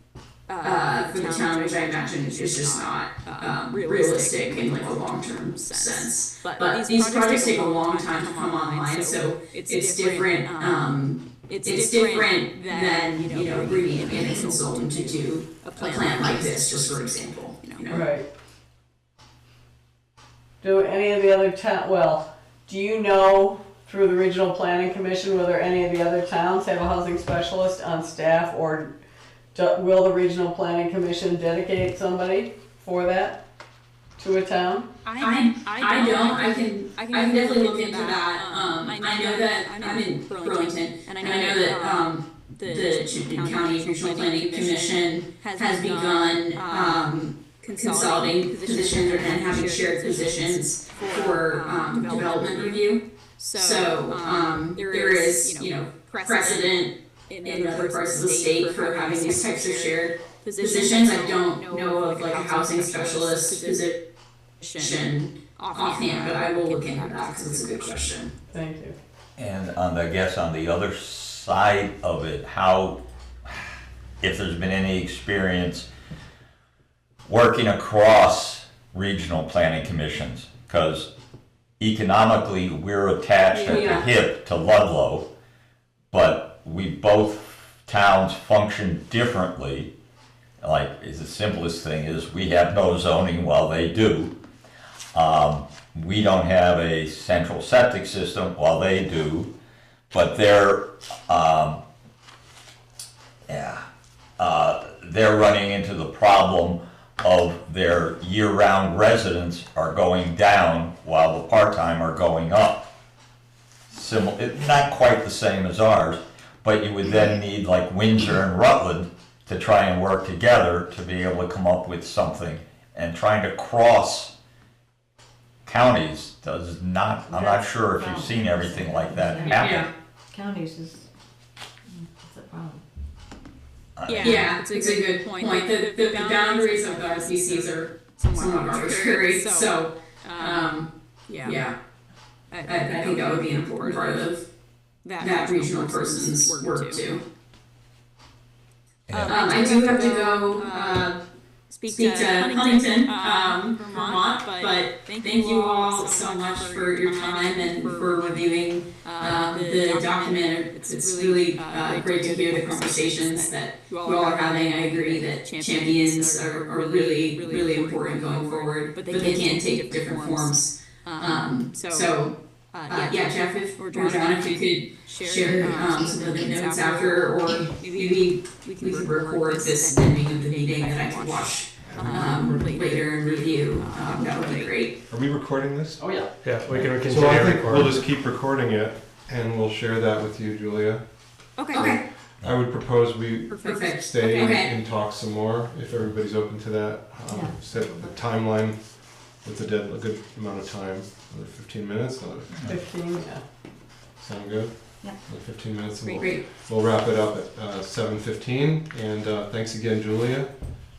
for the town, which I imagine is just not, realistic in like a long-term sense. But these projects take a long time to come online, so it's different, it's different than, you know, bringing in a consultant to do a plan like this, just for example, you know. Right. Do any of the other do you know through the regional planning commission whether any of the other towns have a housing specialist on staff, or will the regional planning commission dedicate somebody for that to a town? I don't. I can definitely look into that. I know that I'm in Burlington, and I know that the Chittenden County Regional Planning Commission has begun consolidating positions and having shared positions for development review. So there is, you know, precedent in other parts of the state for having these types of shared positions. I don't know of like a housing specialist position offhand, but I will look into that because it's a good question. Thank you. And I guess on the other side of it, if there's been any experience working across regional planning commissions, because economically we're attached at the hip to Ludlow, but we both towns function differently. Like, the simplest thing is we have no zoning while they do. We don't have a central septic system while they do, but they're running into the problem of their year-round residents are going down while the part-time are going up. Not quite the same as ours, but you would then need like Windsor and Rutland to try and work together to be able to come up with something. And trying to cross counties does not, I'm not sure if you've seen everything like that happen. Counties is the problem. Yeah, it's a good point. The boundaries of the RCCs are somewhat arbitrary, so, yeah. I think that would be an important part of that regional person's work too. I do have to go, speak to Huntington, Vermont, but thank you all so much for your time and for reviewing the document. It's really great to hear the conversations that you all are having. I agree that champions are really, really important going forward, but they can take different forms. Jeff or John, if you could share some of the notes after, or maybe we can record this ending of the meeting that I can watch later and review. That would be great. Are we recording this? Oh, yeah. Yeah, we can continue So I think recording. we'll just keep recording it and we'll share that with you, Julia. Okay. I would propose we Perfect. stay Okay. and talk some more if everybody's open to that. Set the timeline with a good amount of time, another 15 minutes. 15, yeah. Sound good? Yeah. Another 15 minutes and Great. we'll wrap it up at 7:15. And thanks again, Julia,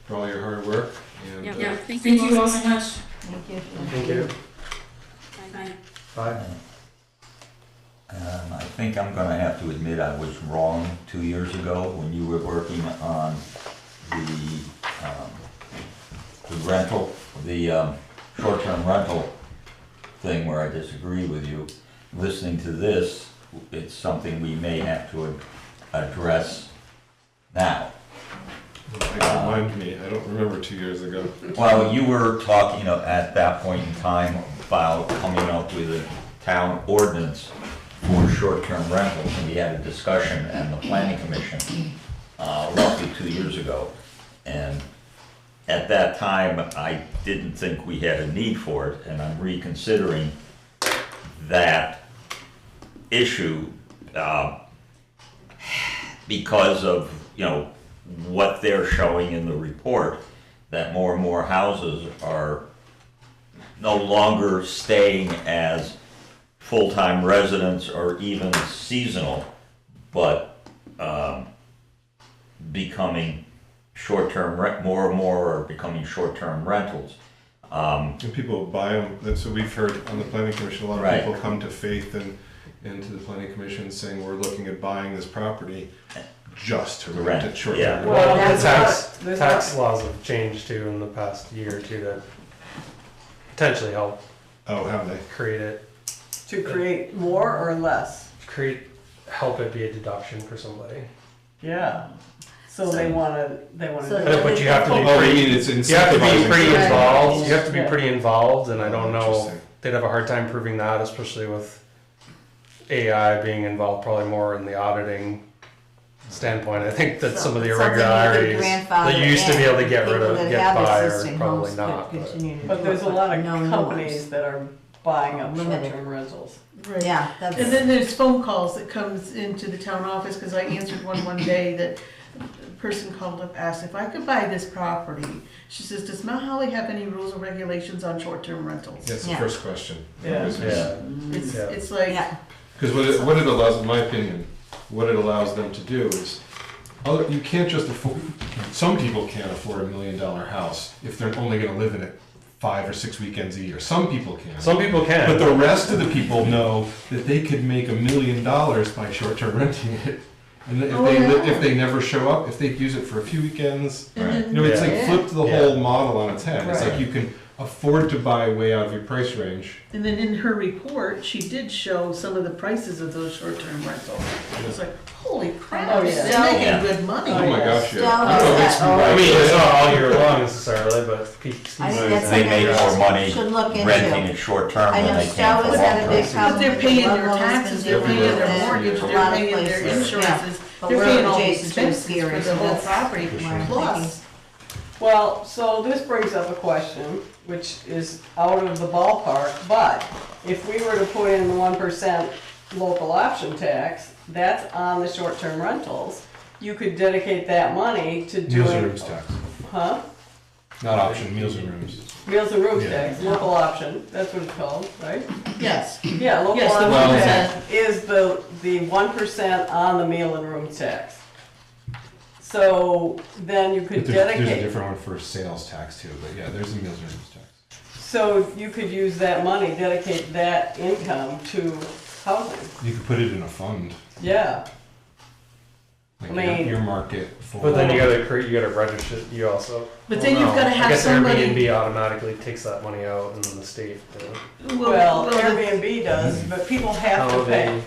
for all your hard work. And, Yeah, thank you all so much. Thank you. Thank you. Bye. Bye. I think I'm gonna have to admit I was wrong 2 years ago when you were working on the rental, the short-term rental thing where I disagree with you. Listening to this, it's something we may have to address now. Remind me, I don't remember 2 years ago. Well, you were talking at that point in time about coming up with a town ordinance for short-term rentals, and we had a discussion at the planning commission roughly 2 years ago. And at that time, I didn't think we had a need for it, and I'm reconsidering that issue because of, what they're showing in the report, that more and more houses are no longer staying as full-time residents or even seasonal, but becoming short-term more and more are becoming short-term rentals. And people buy them, that's what we've heard on the planning commission, a lot of Right. people come to Faith and to the planning commission saying, we're looking at buying this property just to rent it short Yeah. term. Well, The there's tax not- laws have changed too in the past year or two to potentially help Oh, have they? create it, To create more or less? help it be a deduction for somebody. Yeah. So they wanna So do the- But you have to be Oh, pretty, you mean it's you have to be incentivizing pretty for- involved, you have to be Yeah. pretty involved, and I don't know, Interesting. they'd have a hard time proving that, especially with AI being involved probably more in the auditing standpoint. I think that some of the Something you could irregularities grandfather that you used to be able to get rid in. of, People get that have by, are existing probably homes not. could But continue to But do there's it, a lot of no new companies ones. that are buying up Limited. short-term rentals. Right. Yeah, that's. And then there's phone calls that comes into the town office, because I answered one day that a person called up, asked if I could buy this property. She says, does Mount Holly have any rules or regulations on short-term rentals? That's the Yeah. first question. Yeah. It's, Yeah. it's like, Yeah, Because what it allows, in my opinion, what it allows them to do is, you can't just afford, some people can't afford $1 million house if they're only gonna live in it 5 or 6 weekends a year. Some people can. some people But can. the rest of the people know that they could make $1 million by short-term renting it. And if if they never show up, if they use it for a few weekends, and then- it's Yeah. like flip the Yeah. whole model on its head. It's Right. like you can afford to buy way out of your price range. And then in her report, she did show some of the prices of those short-term rentals. It was like, holy crap, Oh, yeah. they're making Yeah. good money. Oh my gosh, Still yeah. is makes that- me I right. mean, it's not all year long necessarily, but peak I think season. that's They something make we more money should look into. renting it short term I than know they Stowe can for has had a long big term. problem. But they're paying their Ludlow's been taxes, they're dealing paying with their it, mortgage, a they're lot of paying their places, yeah. insurances, But they're we're paying all the adjacent to expenses scary, for so the whole that's property, why I'm plus. thinking. Well, so this brings up a question, which is out of the ballpark, but if we were to put in the 1% local option tax, that's on the short-term rentals, you could dedicate that money to Meals and doing, rooms tax. huh? Not option, meals and rooms. Meals and rooms Yeah. tax, local option, that's what it's called, right? Yes, Yeah, local Yes, the option 1%. tax is the 1% on the meal and room tax. So then you could But there's a dedicate, different one for sales tax too, but yeah, there's a meals and rooms tax. so you could use that money, dedicate that income to housing, You could put it in a fund, yeah. like I mean- your market for. But then you gotta register, you also. But then you've no. gotta have I guess somebody- Airbnb automatically takes that money out and then the state. Well, Airbnb does, but people have to How pay,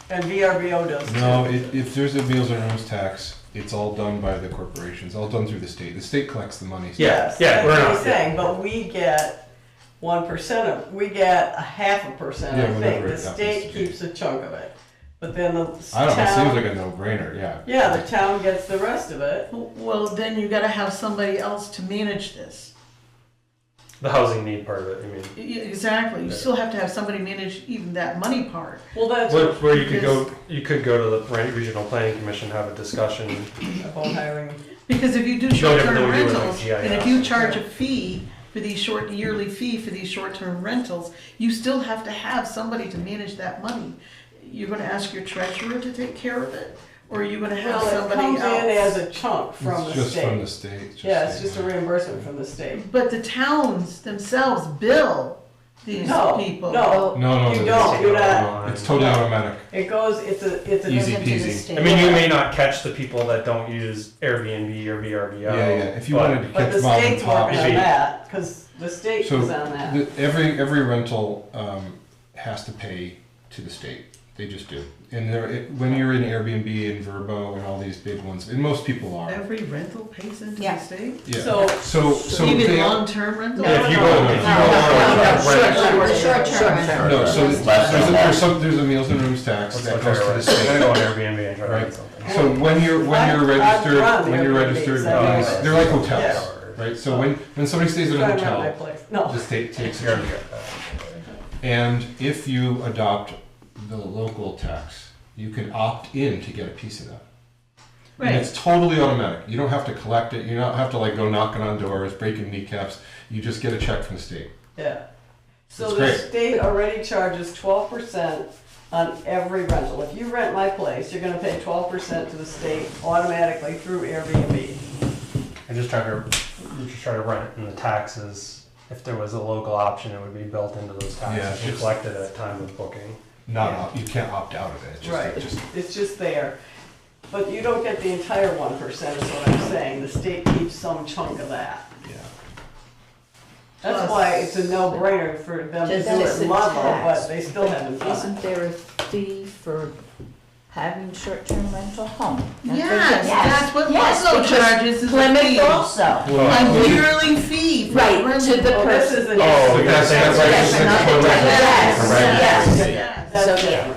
they, and VRBO does too. No, if there's a meals and rooms tax, it's all done by the corporations, all done through the state. The state collects the money. Yeah, Yes, yeah, that's we're what not- he's saying, but we get 1% of, we get a 0.5%, Yeah, I think, whatever the it happens state to be. keeps a chunk of it. But then the I don't know, it seems town, like a no-brainer, yeah. yeah, the town gets the rest of it. Well, then you gotta have somebody else to manage this. the housing need part of it, I mean. Exactly, you still have to have somebody manage even that money part. Well, that's Where you could go to the regional planning commission, have a discussion. about hiring. Because if you do No different than short-term we do with, like, rentals, GIS. and if you charge a fee for these yearly fee for these short-term rentals, you still have to have somebody to manage that money. You're gonna ask your treasurer to take care of it, or are you gonna have Well, it somebody comes in as else? a chunk from It's the just from the state. state. Yeah, it's just a reimbursement from the state. But the towns themselves bill these No, people? no, No, you no, don't, you're not. it's totally automatic. It goes, it's a. Easy Into the peasy. state. I mean, you may not catch the people that don't use Airbnb or VRBO. Yeah, yeah. If you but- wanted to But the catch mom and state's pop, working on maybe. that, because the state So is on that. every rental has to pay to the state. They just do. And when you're in Airbnb and Vrbo and all these big ones, and most people are. Every rental pays into Yeah. the state? Yeah. So, So Even they long-term rental? Yeah, if you go, No, if you no, go no, on no, a rent- Short-term rental. no, so Less than that. there's a meals and rooms tax Let's that look goes at to the it. I'm state. gonna go on Airbnb and try to Right. rent something. So when you're I've registered, run when you're Airbnbs, registered, I've these- run they're like them. hotels, Yeah. right? So when somebody stays in a try and rent my hotel, place. No, the state takes You care already of it. got that. And if you adopt the local tax, you can opt in to get a piece of that. And Right. it's totally automatic. You don't have to collect it. You don't have to like go knocking on doors, breaking kneecaps. You just get a check from the state. yeah. So That's the great. state already charges 12% on every rental. If you rent my place, you're gonna pay 12% to the state automatically through Airbnb. I just try to rent, and the taxes, if there was a local option, it would be built into those Yeah, taxes and it's- collected at time of booking. You can't opt out of it. It's just, Right, it's just it's just there. But you don't get the entire 1% is what I'm saying. The state keeps some chunk of that. yeah. That's Plus- why it's a no-brainer for them to Just do it as a in Ludlow, tax. but they still haven't done it. Isn't there a fee for having short-term rental home? Don't Yes, forget- that's what yes, Ludlow because charges is a Plymouth fee. also. A yearly fee for Right, renting. to the Well, this person. is a. Oh, That's Yes, right. another tax. Yes, yes. Yes. So, That's yeah, different.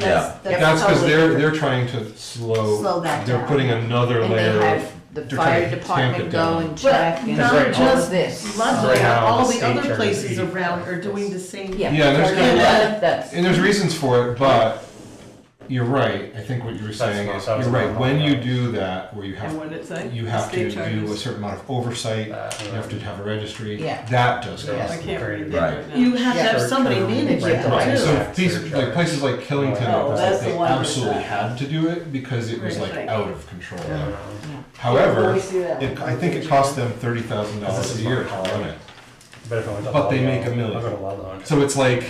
That's because totally they're trying to slow. Slow that They're down. putting another And they layer have of. the they're fire trying to tamp department it go down. and check and not all of just this. Ludlow, Right now, all the the state other charges places fee. around are doing the same. Yeah, Yeah, and there's gonna- that's. And there's reasons for it, but you're right. I think what you were saying what is I was you're right. about. When you do that, where you have And what did it say? you have to State do charges. a certain amount of oversight. You have to have a registry. Yeah. That does Yeah. cost. I can't read Right. it now. You have to have Short-term somebody manage it rental Right. too. So tax these, surcharge. like places like Killington, Oh, it was that's like the they 1%. absolutely had to do it because it was Right. like out of control. Yeah. However, We see that. I think it cost them $30,000 a year to run it. But if it went to But they Ludlow, make $1 million. I'll go to Ludlow. So it's like,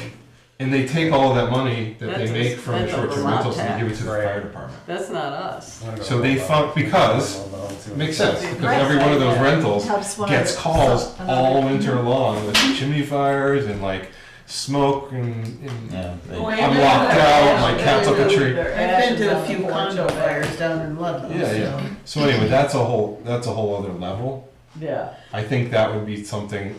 and they take all of that money that That's they a- make from the that's a short-term lot rentals and they give it to the tax. fire Right. department. That's not us. I'm gonna go So to they Ludlow. found, because, Ludlow and see what makes it sense, says. because Right. every one of those Yeah. rentals Helps one gets other- calls another all people. winter long with chimney fires and like smoke and Yeah, they- Oh, I'm locked out, my cat's up a tree. Their I've been ashes to a on the few porch condo over there. fires down in Ludlow. Yeah, yeah. so- So anyway, that's a whole other level. Yeah, I think that would be something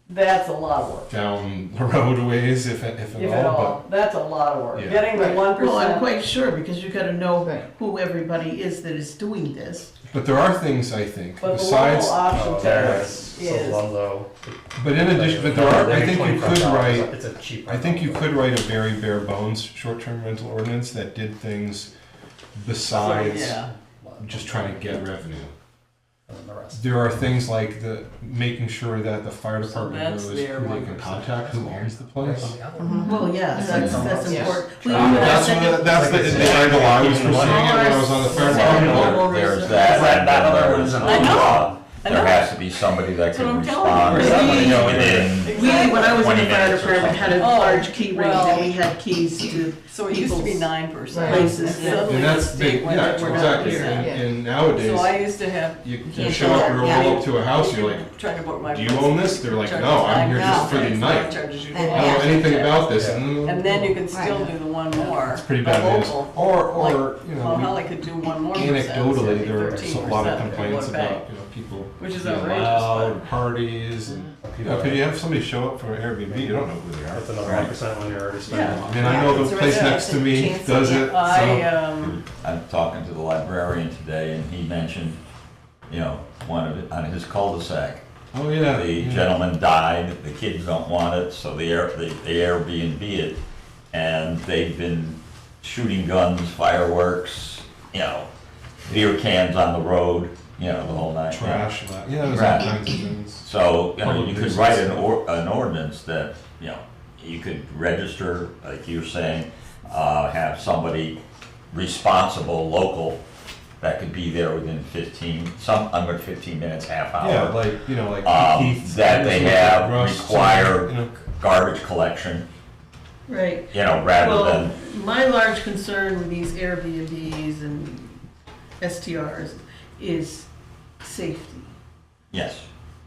that's a lot of work. down the road a ways, if at If at all, all, that's a lot of work. Yeah. Getting the Right. 1%. Well, I'm quite sure, because you gotta know Right. who everybody is that is doing this. but there are things I think, But the besides, local option Oh, there it tax is. So is, Ludlow. but in addition, but there are, I Maybe think you could $25. write, It's a cheap. I think you could write a very bare bones short-term rental ordinance that did things besides yeah. just trying to get revenue. And then the rest. There are things like the, making sure that the fire So department that's knows their who they 1%. can contact, who owns the place. Well, yes, that's Yeah. important. We That's even have That's the angle I was pursuing it when I was on the fire department. There's that, and That then other there's, one's an I know. uh, I there know. has to be somebody that That's what can I'm telling respond you. within, We, when I was in 20 the fire minutes or department, had a something. large key ring well- that we had keys to. So it used to be People's 9%. places And that- suddenly And the that's state big, went yeah, up to exactly, 1%. and nowadays, So I used to have. you can't show up, do you that, roll up to a house, you're like, Trying to book my. do you place. own this? They're like, Charges no, I'm here $5 just for the and night. charges you And I don't know $5. anything about this. And then you can still Right. do the one more. It's pretty a bad news. local. Or, you Well, know, Holly could do one more percent, anecdotally, there are a 13% lot of complaints would pay. about, you know, people Which is being outrageous, loud, but- parties, and, you know, could you have somebody show up for Airbnb, you don't know who they are. That's another 1% when you're already spending. Yeah. I mean, I know It's the a place risk. next to me Chance does to it, get- I, so. I'm talking to the librarian today, and he mentioned, you know, on his cul-de-sac, Oh, yeah. the yeah. gentleman died, the kids don't want it, so they Airbnb it, and they've been shooting guns, fireworks, you know, beer cans on the road, you know, the whole night. Trash, yeah, there's all Right. kinds of things. So, you know, Public you could nuisance. write an ordinance that, you know, you could register, like you were saying, have somebody responsible, local, that could be there within 15, under 15 minutes, half hour. Yeah, like Keith's. That they have Rush, require garbage collection, Right. rather Well, than, my large concern with these Airbnbs and STRs is safety. yes.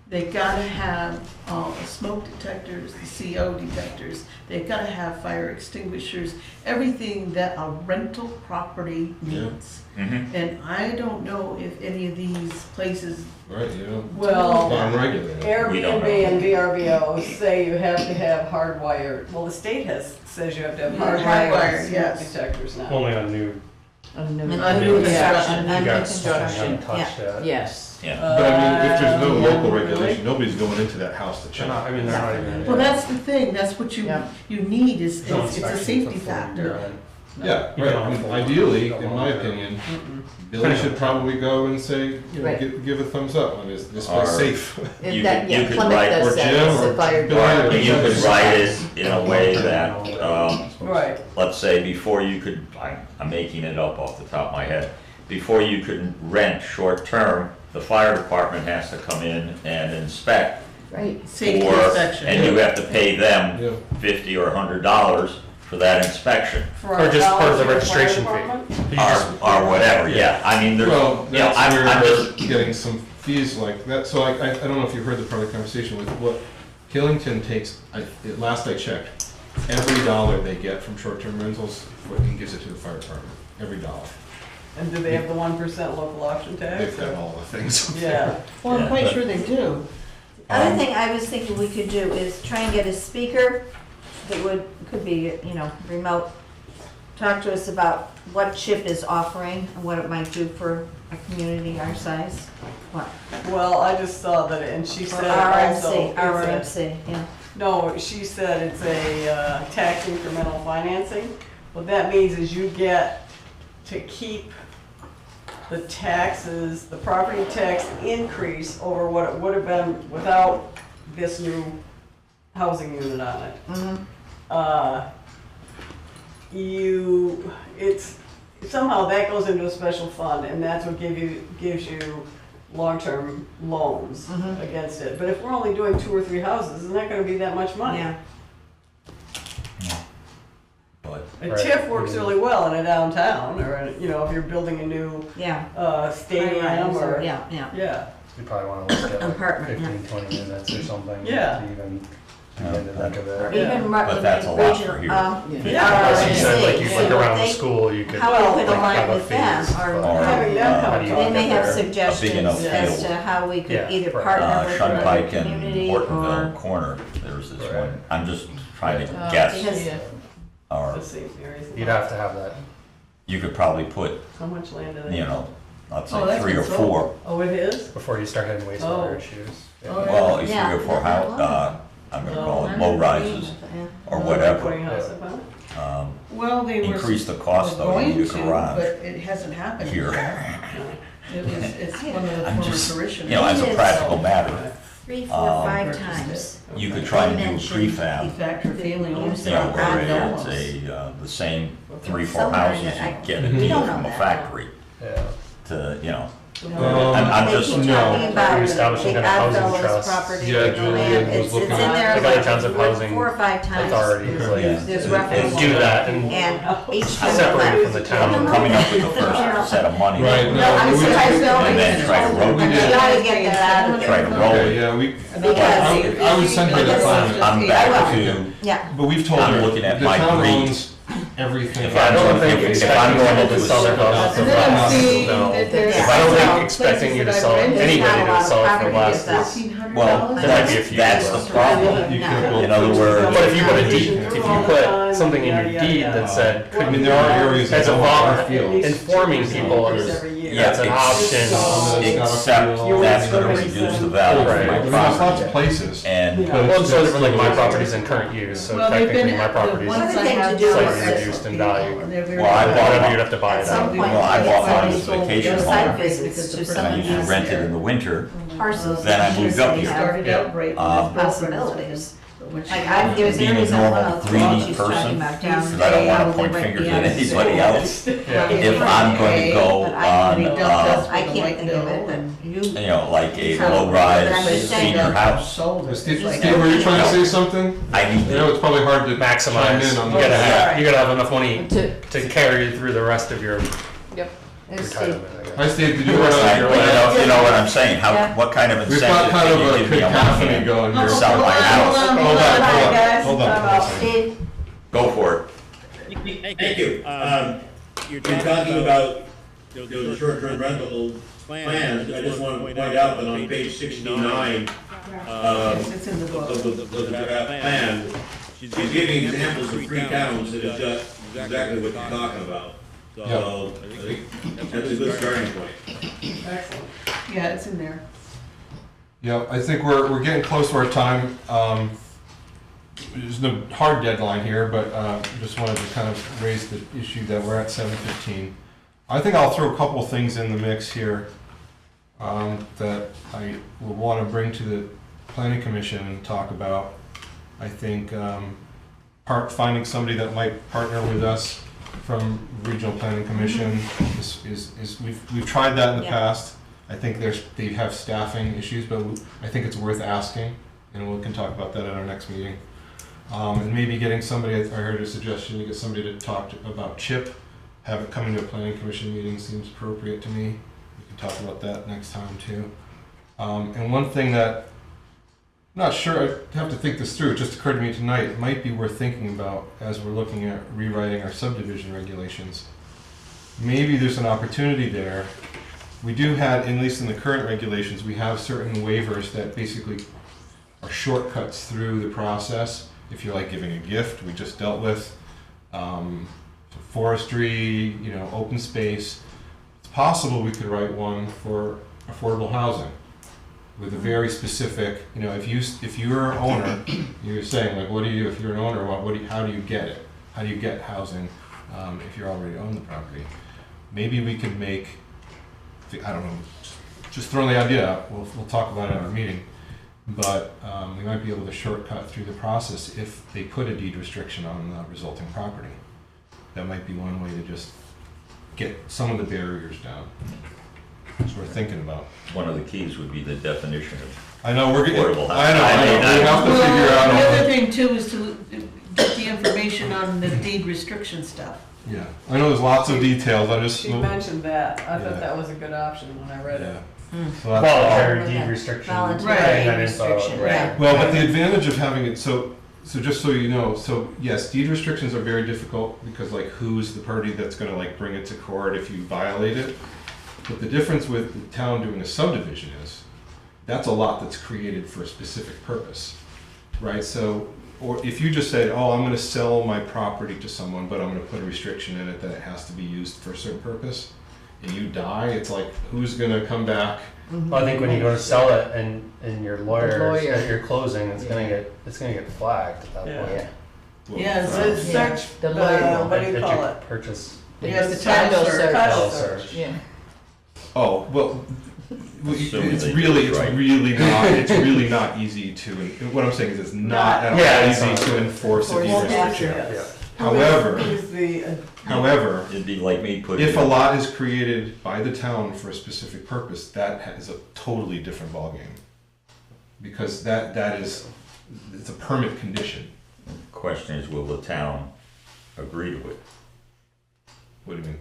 They gotta have all the smoke detectors, the CO detectors, they've gotta have fire extinguishers, everything that a rental property needs. Mhm. And I don't know if any of these places, Right, you know, Well, unregulated. We don't know. Airbnb and VRBOs say you have to have hardwired, well, the state says you have to have Yeah, hardwired hardwired, smoke yes. detectors now. Only on new, And New new construction. construction, you and new got construction, untouched yeah. yet. Yes. Yeah. But I mean, if there's no Yeah. local Really? regulation, nobody's going into that house to They're check. not, I mean, they're not even. well, that's the thing, that's what you, Yeah. you need is, No it's a inspection safety before you factor. do it. Yeah, You right. don't I mean, have to- ideally, don't in want my to. opinion, Billy should probably go and say, Right. give a thumbs up on this Or- place safe. If You that, could- yeah, you could Plymouth write- does or that, Jim, it's or a fire Bill, department. You could write it in a way that, Right. let's say before you could, I'm making it up off the top of my head, before you could rent short-term, the fire department has to come in and inspect. Right. Safety or- inspection. And you have to pay them Yeah. $50 or $100 for that inspection, For Or just part of the our fire registration fee. department? You just- or whatever, yeah, I mean, there's, Well, you know, that's I'm where just, we're getting some fees like that. So I don't know if you heard the part of the conversation with what Killington takes, last I checked, every dollar they get from short-term rentals, and gives it to the fire department, every dollar. And do they have the 1% local option tax? They've got all the things. Yeah. Well, I'm Yeah, quite but- sure they do. Other thing I was thinking we could do is try and get a speaker that could be, remote, talk to us about what CHIP is offering and what it might do for a community our size. What? Well, I just saw that, and she Or said also. RMC, RMC, yeah. No, she said it's a tax incremental financing. What that means is you get to keep the taxes, the property tax increase over what it would have been without this new housing unit on it. It's, somehow that goes into a special fund, and that's what gives you long-term loans against it. But if we're only doing 2 or 3 houses, it's not gonna be that much money. Yeah. but, A Right. TIF works really well in a downtown, or, if you're building a new Yeah. stadium High-rise or, Yeah, yeah. yeah. You probably wanna look at like Apartment, yeah. 15, 20 minutes or something. Yeah. To even begin to think of Or it. Yeah. even But that's a lot for here. Yeah. As you said, like you RMC, look so around the they- school, you could How we could like align have a with them, phase, or Or, Having them come how do you talk. they may have get there? suggestions field. as to how we could Yeah, either right. partner with another Shunpike and community Ortonville or. corner, there's this Right. one, I'm just trying to Because- guess, or The same areas. You'd have to have that. you could probably put, How much land do they? let's Oh, say that's 3 or been sold. 4. Oh, it is? Before you start hitting Oh. wastewater issues. Yeah. Oh, Well, it's Yeah. 3 or 4 I'm gonna call it Oh, low rises or whatever. Putting a house up on it? Well, they were. Increase the cost were though, you going need a to, garage But it hasn't happened here. It's one of the I'm former just, parishioners. as a It is. practical matter, 3, 4, Um, 5 times. you could try to do a Mentioned prefab, Factor feeling. Use where it. it's the same 3, 4 Somewhere in houses, there, you get a we deal don't know from a that. factory Yeah. to, I'm They just, keep no. talking about Establishing the kind of housing Oddfellows trusts. property, Yeah, the Julian land, was it's in looking at- there Like other towns have housing 4 or 5 times. authorities, like, There's and reference. do that and And each time. separate from the town. coming up with the first set of money. Right, No, I'm surprised Bill And then makes try to it. rotate You it. gotta get that out of Try there. to roll Okay, it. yeah, Because- I would send her the Because- plan. I'm back to, Yeah. But we've told I'm her, looking at the my town greed. owns everything. If I I'm don't going, think if I'm going to sell their house And for then I'm less, seeing no. that there's. If I don't Yeah. think expecting you to sell Places that I've rented, anybody not a lot to of sell it for property less is that. is, $1,500. well, There might be a few that's the less. problem. You No. could go. In other words, but if you put a deed, if you put something in your deed that said, I mean, there are areas that as a don't law, have fields. informing people that's an option. except that's gonna reduce the value of Right. my I mean, there's lots property. of places. And, but Well, it's so just- different, like my property's in current use, so Well, they've technically been, my the property's ones I Another thing have to do slightly is- reduced in value. And they're very. Well, I bought Whatever one. you'd have to buy At it some out. point, Well, I it's bought like mine as a sold vacation the home. site visits to some and I of used to these rent it in the winter. parcels. Then I that moved they up here. have Started out great. Um, Possibilities. when she. There's Being a areas on normal 103, greedy she's person, talking about because down I don't there, want to point they might fingers be at on the anybody school. else. Yeah. If I'm going to go But I on, mean, I with a can't think of it, white but you. you know, like a But I'm low-rise just saying senior house, Steve, Like- Steve, were you trying to say something? I I need know it's probably hard to chime Maximize. in on You gotta that. have, you gotta have enough money To, to carry you through the rest of your yep. There's retirement, I Hi, guess. Steve, did you The want rest of to? your You life. know, you know what I'm saying, Yeah. what kind of We've got incentive kind of can a you give me on one cacophony hand? going here. Sell my house, Hold on, Hold on, guys. hold on. Time out. Steve, go for it. Thank you. You're talking about the short-term rental plans. I just want to point out that on page 69 It's in the book. of the draft plan, she's giving examples of 3 towns that have got exactly what you're talking about. So I think that's a good starting point. Excellent. Yeah, it's in there. Yeah, I think we're getting close to our time. There's no hard deadline here, but just wanted to kind of raise the issue that we're at 7:15. I think I'll throw a couple of things in the mix here that I will want to bring to the planning commission and talk about. I think finding somebody that might partner with us from regional planning commission is we've tried that in the Yeah. past. I think they have staffing issues, but I think it's worth asking, and we can talk about that at our next meeting. And maybe getting somebody, I heard a suggestion to get somebody to talk about CHIP, have it come into a planning commission meeting seems appropriate to me. We can talk about that next time too. And one thing that, I'm not sure, I have to think this through, it just occurred to me tonight, it might be worth thinking about as we're looking at rewriting our subdivision regulations. Maybe there's an opportunity there. We do have, at least in the current regulations, we have certain waivers that basically are shortcuts through the process. If you're like giving a gift, we just dealt with, forestry, open space. It's possible we could write one for affordable housing with a very specific, if you're an owner, you're saying like, what do you do if you're an owner? How do you get it? How do you get housing if you already own the property? Maybe we could make, I don't know, just throwing the idea out. We'll talk about it in our meeting. But we might be able to shortcut through the process if they put a deed restriction on the resulting property. That might be one way to just get some of the barriers down. That's what we're thinking about. One of the keys would be the definition of I know, we're getting, affordable I know, housing. we have to figure Well, out the all other the, thing too is to get the information on the deed restriction stuff. yeah. I know there's lots of details, I just. She mentioned that. I Yeah. thought that was a good option when I read it. Yeah. So that's all. Voluntary deed restriction. Voluntary getting that info, restriction, right. yeah. Well, but the advantage of having it, so just so you know, so yes, deed restrictions are very difficult because like who's the party that's gonna like bring it to court if you violate it? But the difference with the town doing a subdivision is, that's a lot that's created for a specific purpose, right? So, or if you just said, oh, I'm gonna sell my property to someone, but I'm gonna put a restriction in it that it has to be used for a certain purpose, and you die, it's like, who's gonna come back? Well, I think when you go to sell it and your lawyer lawyer. at your closing, it's gonna get flagged at that Yeah. point. Well, Yeah, So it's Yeah. search, The lawyer. what do you At call your it? Purchase. Yeah, the Title title search. Title search. search. Yeah. Oh, well, Assuming it's they really, did it right. it's really not easy to, what I'm saying is it's not at all Yeah, easy it's to not. enforce a deed Well, restriction. Yes. However, Who's the, however, It'd be like me putting. if a lot is created by the town for a specific purpose, that is a totally different ballgame. Because it's a permit condition. Question is, will the town agree to it? What do you mean?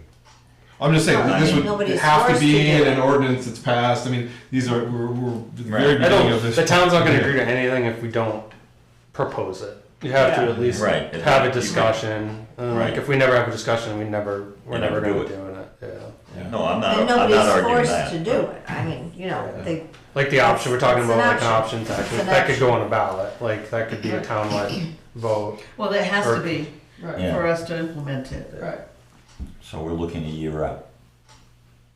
I'm just saying, Well, I this mean, would nobody's have to forced be to do in it. an ordinance that's passed. I mean, we're at the very Right. beginning of this. The town's not gonna agree to anything if we don't propose it. You have to Yeah. at least Right, it have has a to be discussion. And like Right. if we never have a discussion, we're You never never gonna do be it. doing it. Yeah. Yeah. No, I'm And not nobody's arguing forced that. to do it. I mean, they, Like the option, we're talking It's an about like an option. option tax, It's an that could go option. on a ballot, like that could be a townwide vote. Well, that has to be right, Yeah. for us to implement it. right, So we're looking a year out,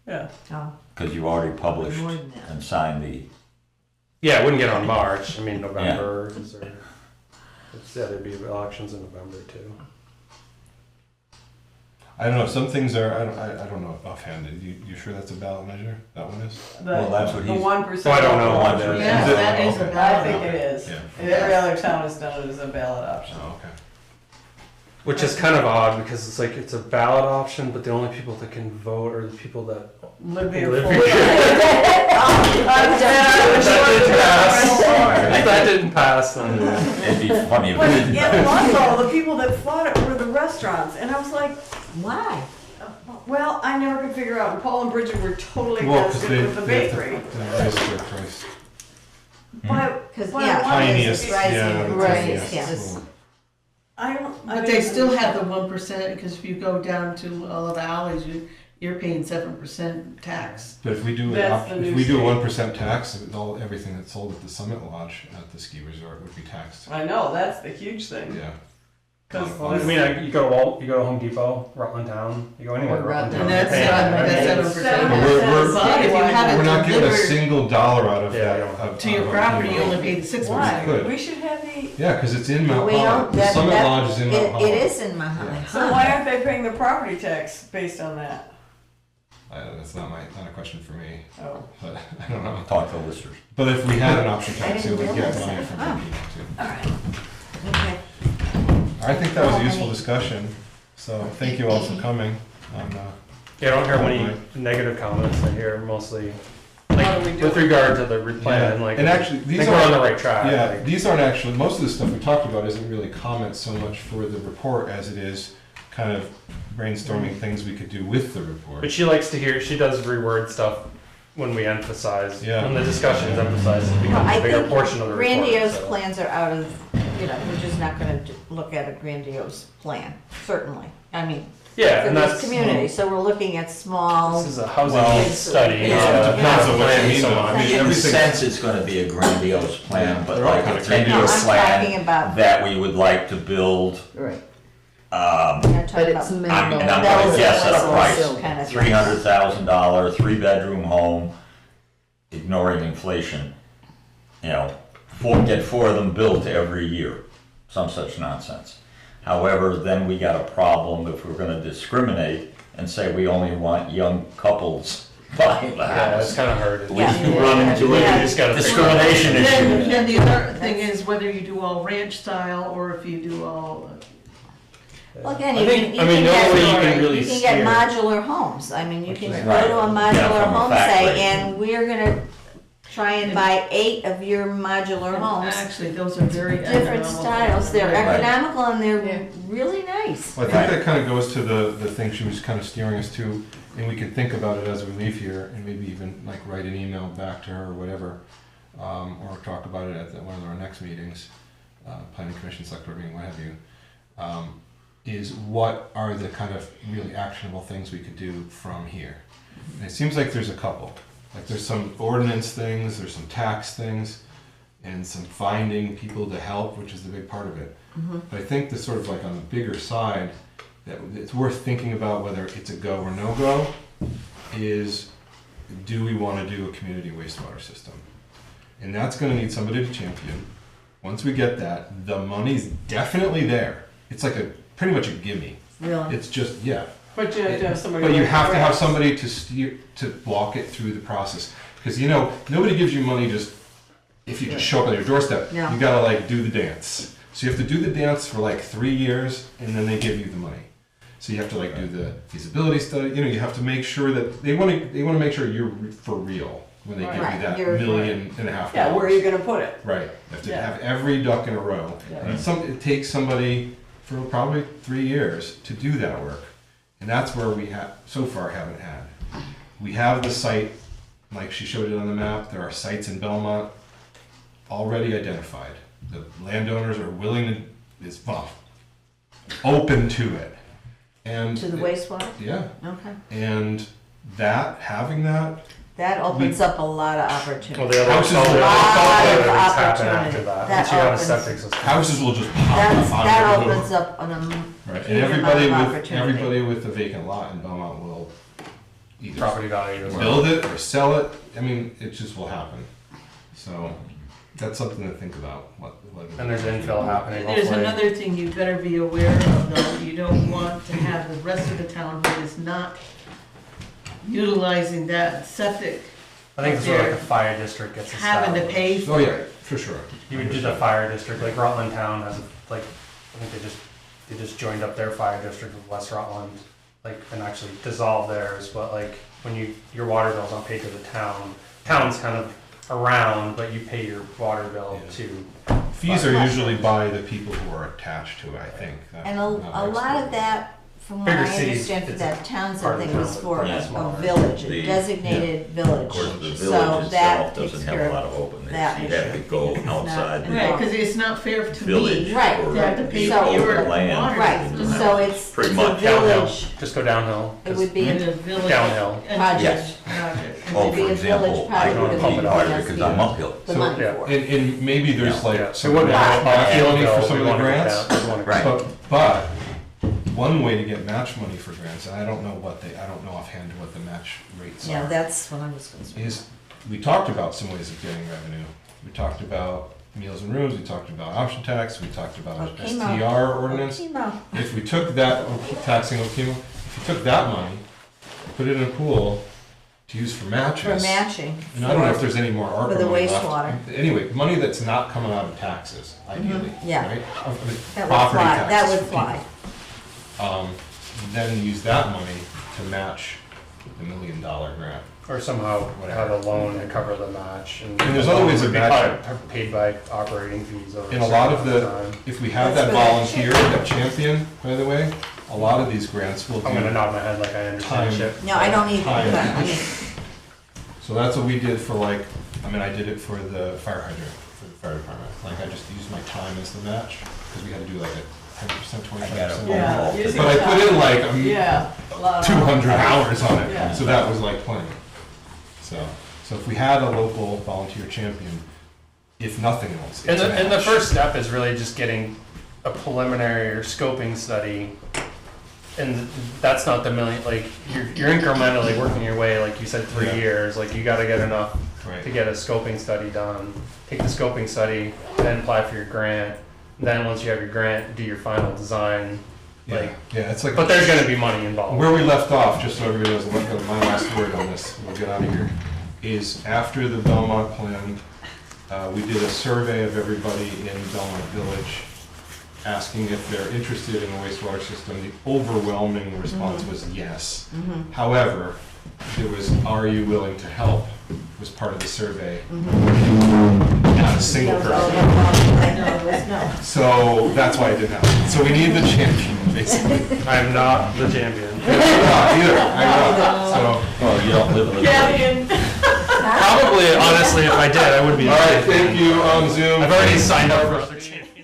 yeah. oh, because you already published more than that. and signed the, Yeah, it wouldn't get on March, I mean, November is there, there'd be elections in November too. I don't know, some things are, I don't know offhand, you sure that's a ballot measure? That one is? Well, that's what The he's- 1%. So I don't know what it is. Yeah, Is it? that is a Okay. I ballot. think it is. Yeah. Every other town has done it as a ballot option. Oh, okay. Which is kind of odd because it's like it's a ballot option, but the only people that can vote are the people that Live here live for. here. That didn't pass. Then. It'd be funny if But it didn't. in Ludlow, the people that fought it were the restaurants, and I was like, Why? well, I never could figure out. Paul and Bridget were totally Well, against 'cause it with the they have to- bakery. they raise their price. Because, Why- yeah, why Tiniest, it's rising, yeah, it's right, rising, yes. yes. I don't. I But don't they still have understand. the 1%, because if you go down to all of the alleys, you're paying 7% tax. But if we do, That's the if new we do state. 1% tax, everything that's sold at the Summit Lodge at the ski resort would be taxed. I know, that's the huge thing. Yeah. 'Cause Well, I mean, you go to Home Depot, Rutland Town. You go anywhere, Or Rutland Town. And that's you're paying seven- it, right? that's It's 7%. But we're- But if you have We're it not getting a delivered single dollar out of Yeah, that. I don't- of- to your of- property, you only pay the 6%. Why? Good. We should have the, Yeah, because it's in Mount We Holly. don't, The that, Summit that, Lodge is in Mount Holly. it is in Mount Holly. so why aren't they paying the property tax based on that? That's not a question for me, Oh. but I don't know. Talk to listers. But if we had an option I tax, it didn't would get realize money that. from Oh. people too. Okay. I think that was a Well, useful any- discussion, so thank you all for coming. Yeah, I don't hear many negative comments. I hear mostly, What like, do we do? with regard to the plan, Yeah, like, and actually, I these think we're on the are, right track. yeah, like- these aren't actually, most of the stuff we talked about isn't really comments so much for the report as it is kind of brainstorming things we could do with the report. But she likes to hear, she does reword stuff when we emphasize, Yeah. when the discussions emphasize, it becomes I a bigger think portion of the report. grandiose so. plans are out of, we're just not gonna look at a grandiose plan, certainly. I mean, Yeah, for and this that's, community, so we're looking at small, this is a housing Well, needs study, yeah. not Depends a on what you plan mean, so though. much. I mean, In a everything- sense, it's gonna be a grandiose plan, but They're all like kinda a grandiose. 10-year No, I'm talking plan about- that we would like to build, Right. we're not But talking it's about. minimal. and I'm bells gonna and guess at a whistles price, kind of thing. $300,000, 3-bedroom home, ignoring inflation. You know, get 4 of them built every year, some such nonsense. However, then we got a problem if we're gonna discriminate and say we only want young couples buying the Yeah, it's house. kind of hard. We Yeah. run into You a just gotta think discrimination And then, issue. then the other thing is whether you do all ranch style or if you do all, Well, again, I you think- can, you I mean, can the only way you get, can really you can get steer- modular homes. I mean, you Which can is go right. to a Yeah, modular from a home, factory. say, and we're gonna try and buy 8 of your modular homes. actually, those are very Different economical. styles, they're Right. economical and Yeah. they're really nice. Well, I think that kind of goes to the thing she was kind of steering us to, and we can think about it as we leave here, and maybe even like write an email back to her or whatever, or talk about it at one of our next meetings, planning commission, select board meeting, what have you, is what are the kind of really actionable things we could do from here? And it seems like there's a couple. Like there's some ordinance things, there's some tax things, and some finding people to help, which is the big part of it. But I think the sort of like on the bigger side, that it's worth thinking about whether it's a go or no go, is do we want to do a community wastewater system? And that's going to need somebody to champion. Once we get that, the money's definitely there. It's like pretty much a gimme. Really? It's just, yeah. But you have to have somebody. But you like have to have Rex. somebody to steer, to walk it through the process. Because nobody gives you money just if you just show up on your doorstep. No. You gotta like do the dance. So you have to do the dance for like 3 years, and then they give you the money. So you have to like do the feasibility study. You have to make sure that they want to make sure you're for real when they give Right. you that You're- $1.5 million. Yeah, where are you gonna put it? Right. You have to Yeah. have every duck in a row. Yeah. And it takes somebody for probably 3 years to do that work. And that's where we so far haven't had. We have the site, like she showed it on the map, there are sites in Belmont already identified. The landowners are willing to, open to it. And To the wastewater? yeah. Okay. And having that, That opens up a lot of opportunity. Well, the other Houses alternative will- alternatives Lot of happen after opportunity. that, That once you have a opens- septic system. houses will just pop That's, up out that of the blue. opens up an, Right, huge and amount of opportunity. everybody with a vacant lot in Belmont will either Property value as well. build it or sell it. I mean, it just will happen. So, that's something to think about. And there's infill happening, There's hopefully. another thing you better be aware of though, you don't want to have the rest of the town that is not utilizing that septic I think it's where like the fire district gets having to established. pay Oh for yeah, it. for sure. You would do the fire district, like Rutland Town has, like, I think they just joined up their fire district with West Rutland, like, and actually dissolved theirs, but like, when your water bill's unpaid to the town's kind of around, but you pay your water bill Yeah. to. Fees are usually by the people who are attached to it, I think. And a lot of that, from what Bigger I cities, understand for it's that part Townsend of thing, the was town, for but a yeah, smaller. village, a The- designated Of village. course, the So village that itself takes doesn't care have a lot of of openness. that You have to issue. go It's not- outside the Right, because it's not fair to village. me. Right, or to have to pay the for open your land. water. Right, so it's Pretty a much village, Just go downhill. it would be, In it the village. Downhill. Project. Yes. Project. Oh, would be for a example, village I project. don't would pump be it out because the- I'm uphill. The So- money Yeah. for it. And maybe there's Yeah. like Yeah, so some we wouldn't match want to money for some of the grants. Right. But one way to get match money for grants, and I don't know offhand what the match rates Yeah, are, that's what I was concerned. is we talked about some ways of getting revenue. We talked about meals and rooms, we talked about option tax, we talked about Oh, chemo. STR ordinance. Chemo. If we took that, taxing Okemo, if you took that money, put it in a pool to use for matches. For matching. And I don't know if there's any more ARPA For the money left. wastewater. Anyway, money that's not coming out of taxes, ideally, yeah. right? Of the That would property fly, taxes that would for fly. people. Then use that money to match the $1 million grant. Or somehow have a loan to cover the match. And there's other ways of Would be matching. Paid by operating fees over. And a lot of certain the, time. if we have That's that where that volunteer, that champion, by the way, a lot of these grants will I'm gonna do. nod my head like I understand Time. shit. No, I don't either, Time. but I mean, So that's what we did for like, I did it for the fire hydrant, for the fire department. Like I just used my time as the match, because we had to do like a 10%, 25%. Yeah. using But I put in like Yeah, a lot of. 200 hours on it, Yeah. so that was like plenty. So if we had a local volunteer champion, if nothing else, And it's a the match. first step is really just getting a preliminary or scoping study. And that's not the million, like, you're incrementally working your way, like you said, 3 Yeah. years, like you gotta get enough Right. to get a scoping study done. Take the scoping study, then apply for your grant. Then once you have your grant, do your final design. Yeah, Like, yeah, it's like. but there's gonna be money involved. Where we left off, just so everybody knows, my last word on this, we'll get out of here, is after the Belmont plan, we did a survey of everybody in Belmont Village, asking if they're interested in a wastewater system. The overwhelming response was yes. However, there was, are you willing to help, was part of the survey. Not a single no, person. no, no, no. So that's why it didn't happen. So we need the champion, basically. I'm not the champion. I'm not either. I'm not. So. Well, you don't live in a. Gavin. Probably, honestly, if I did, I would be. All right, thank you on Zoom. I've already signed up for other champions.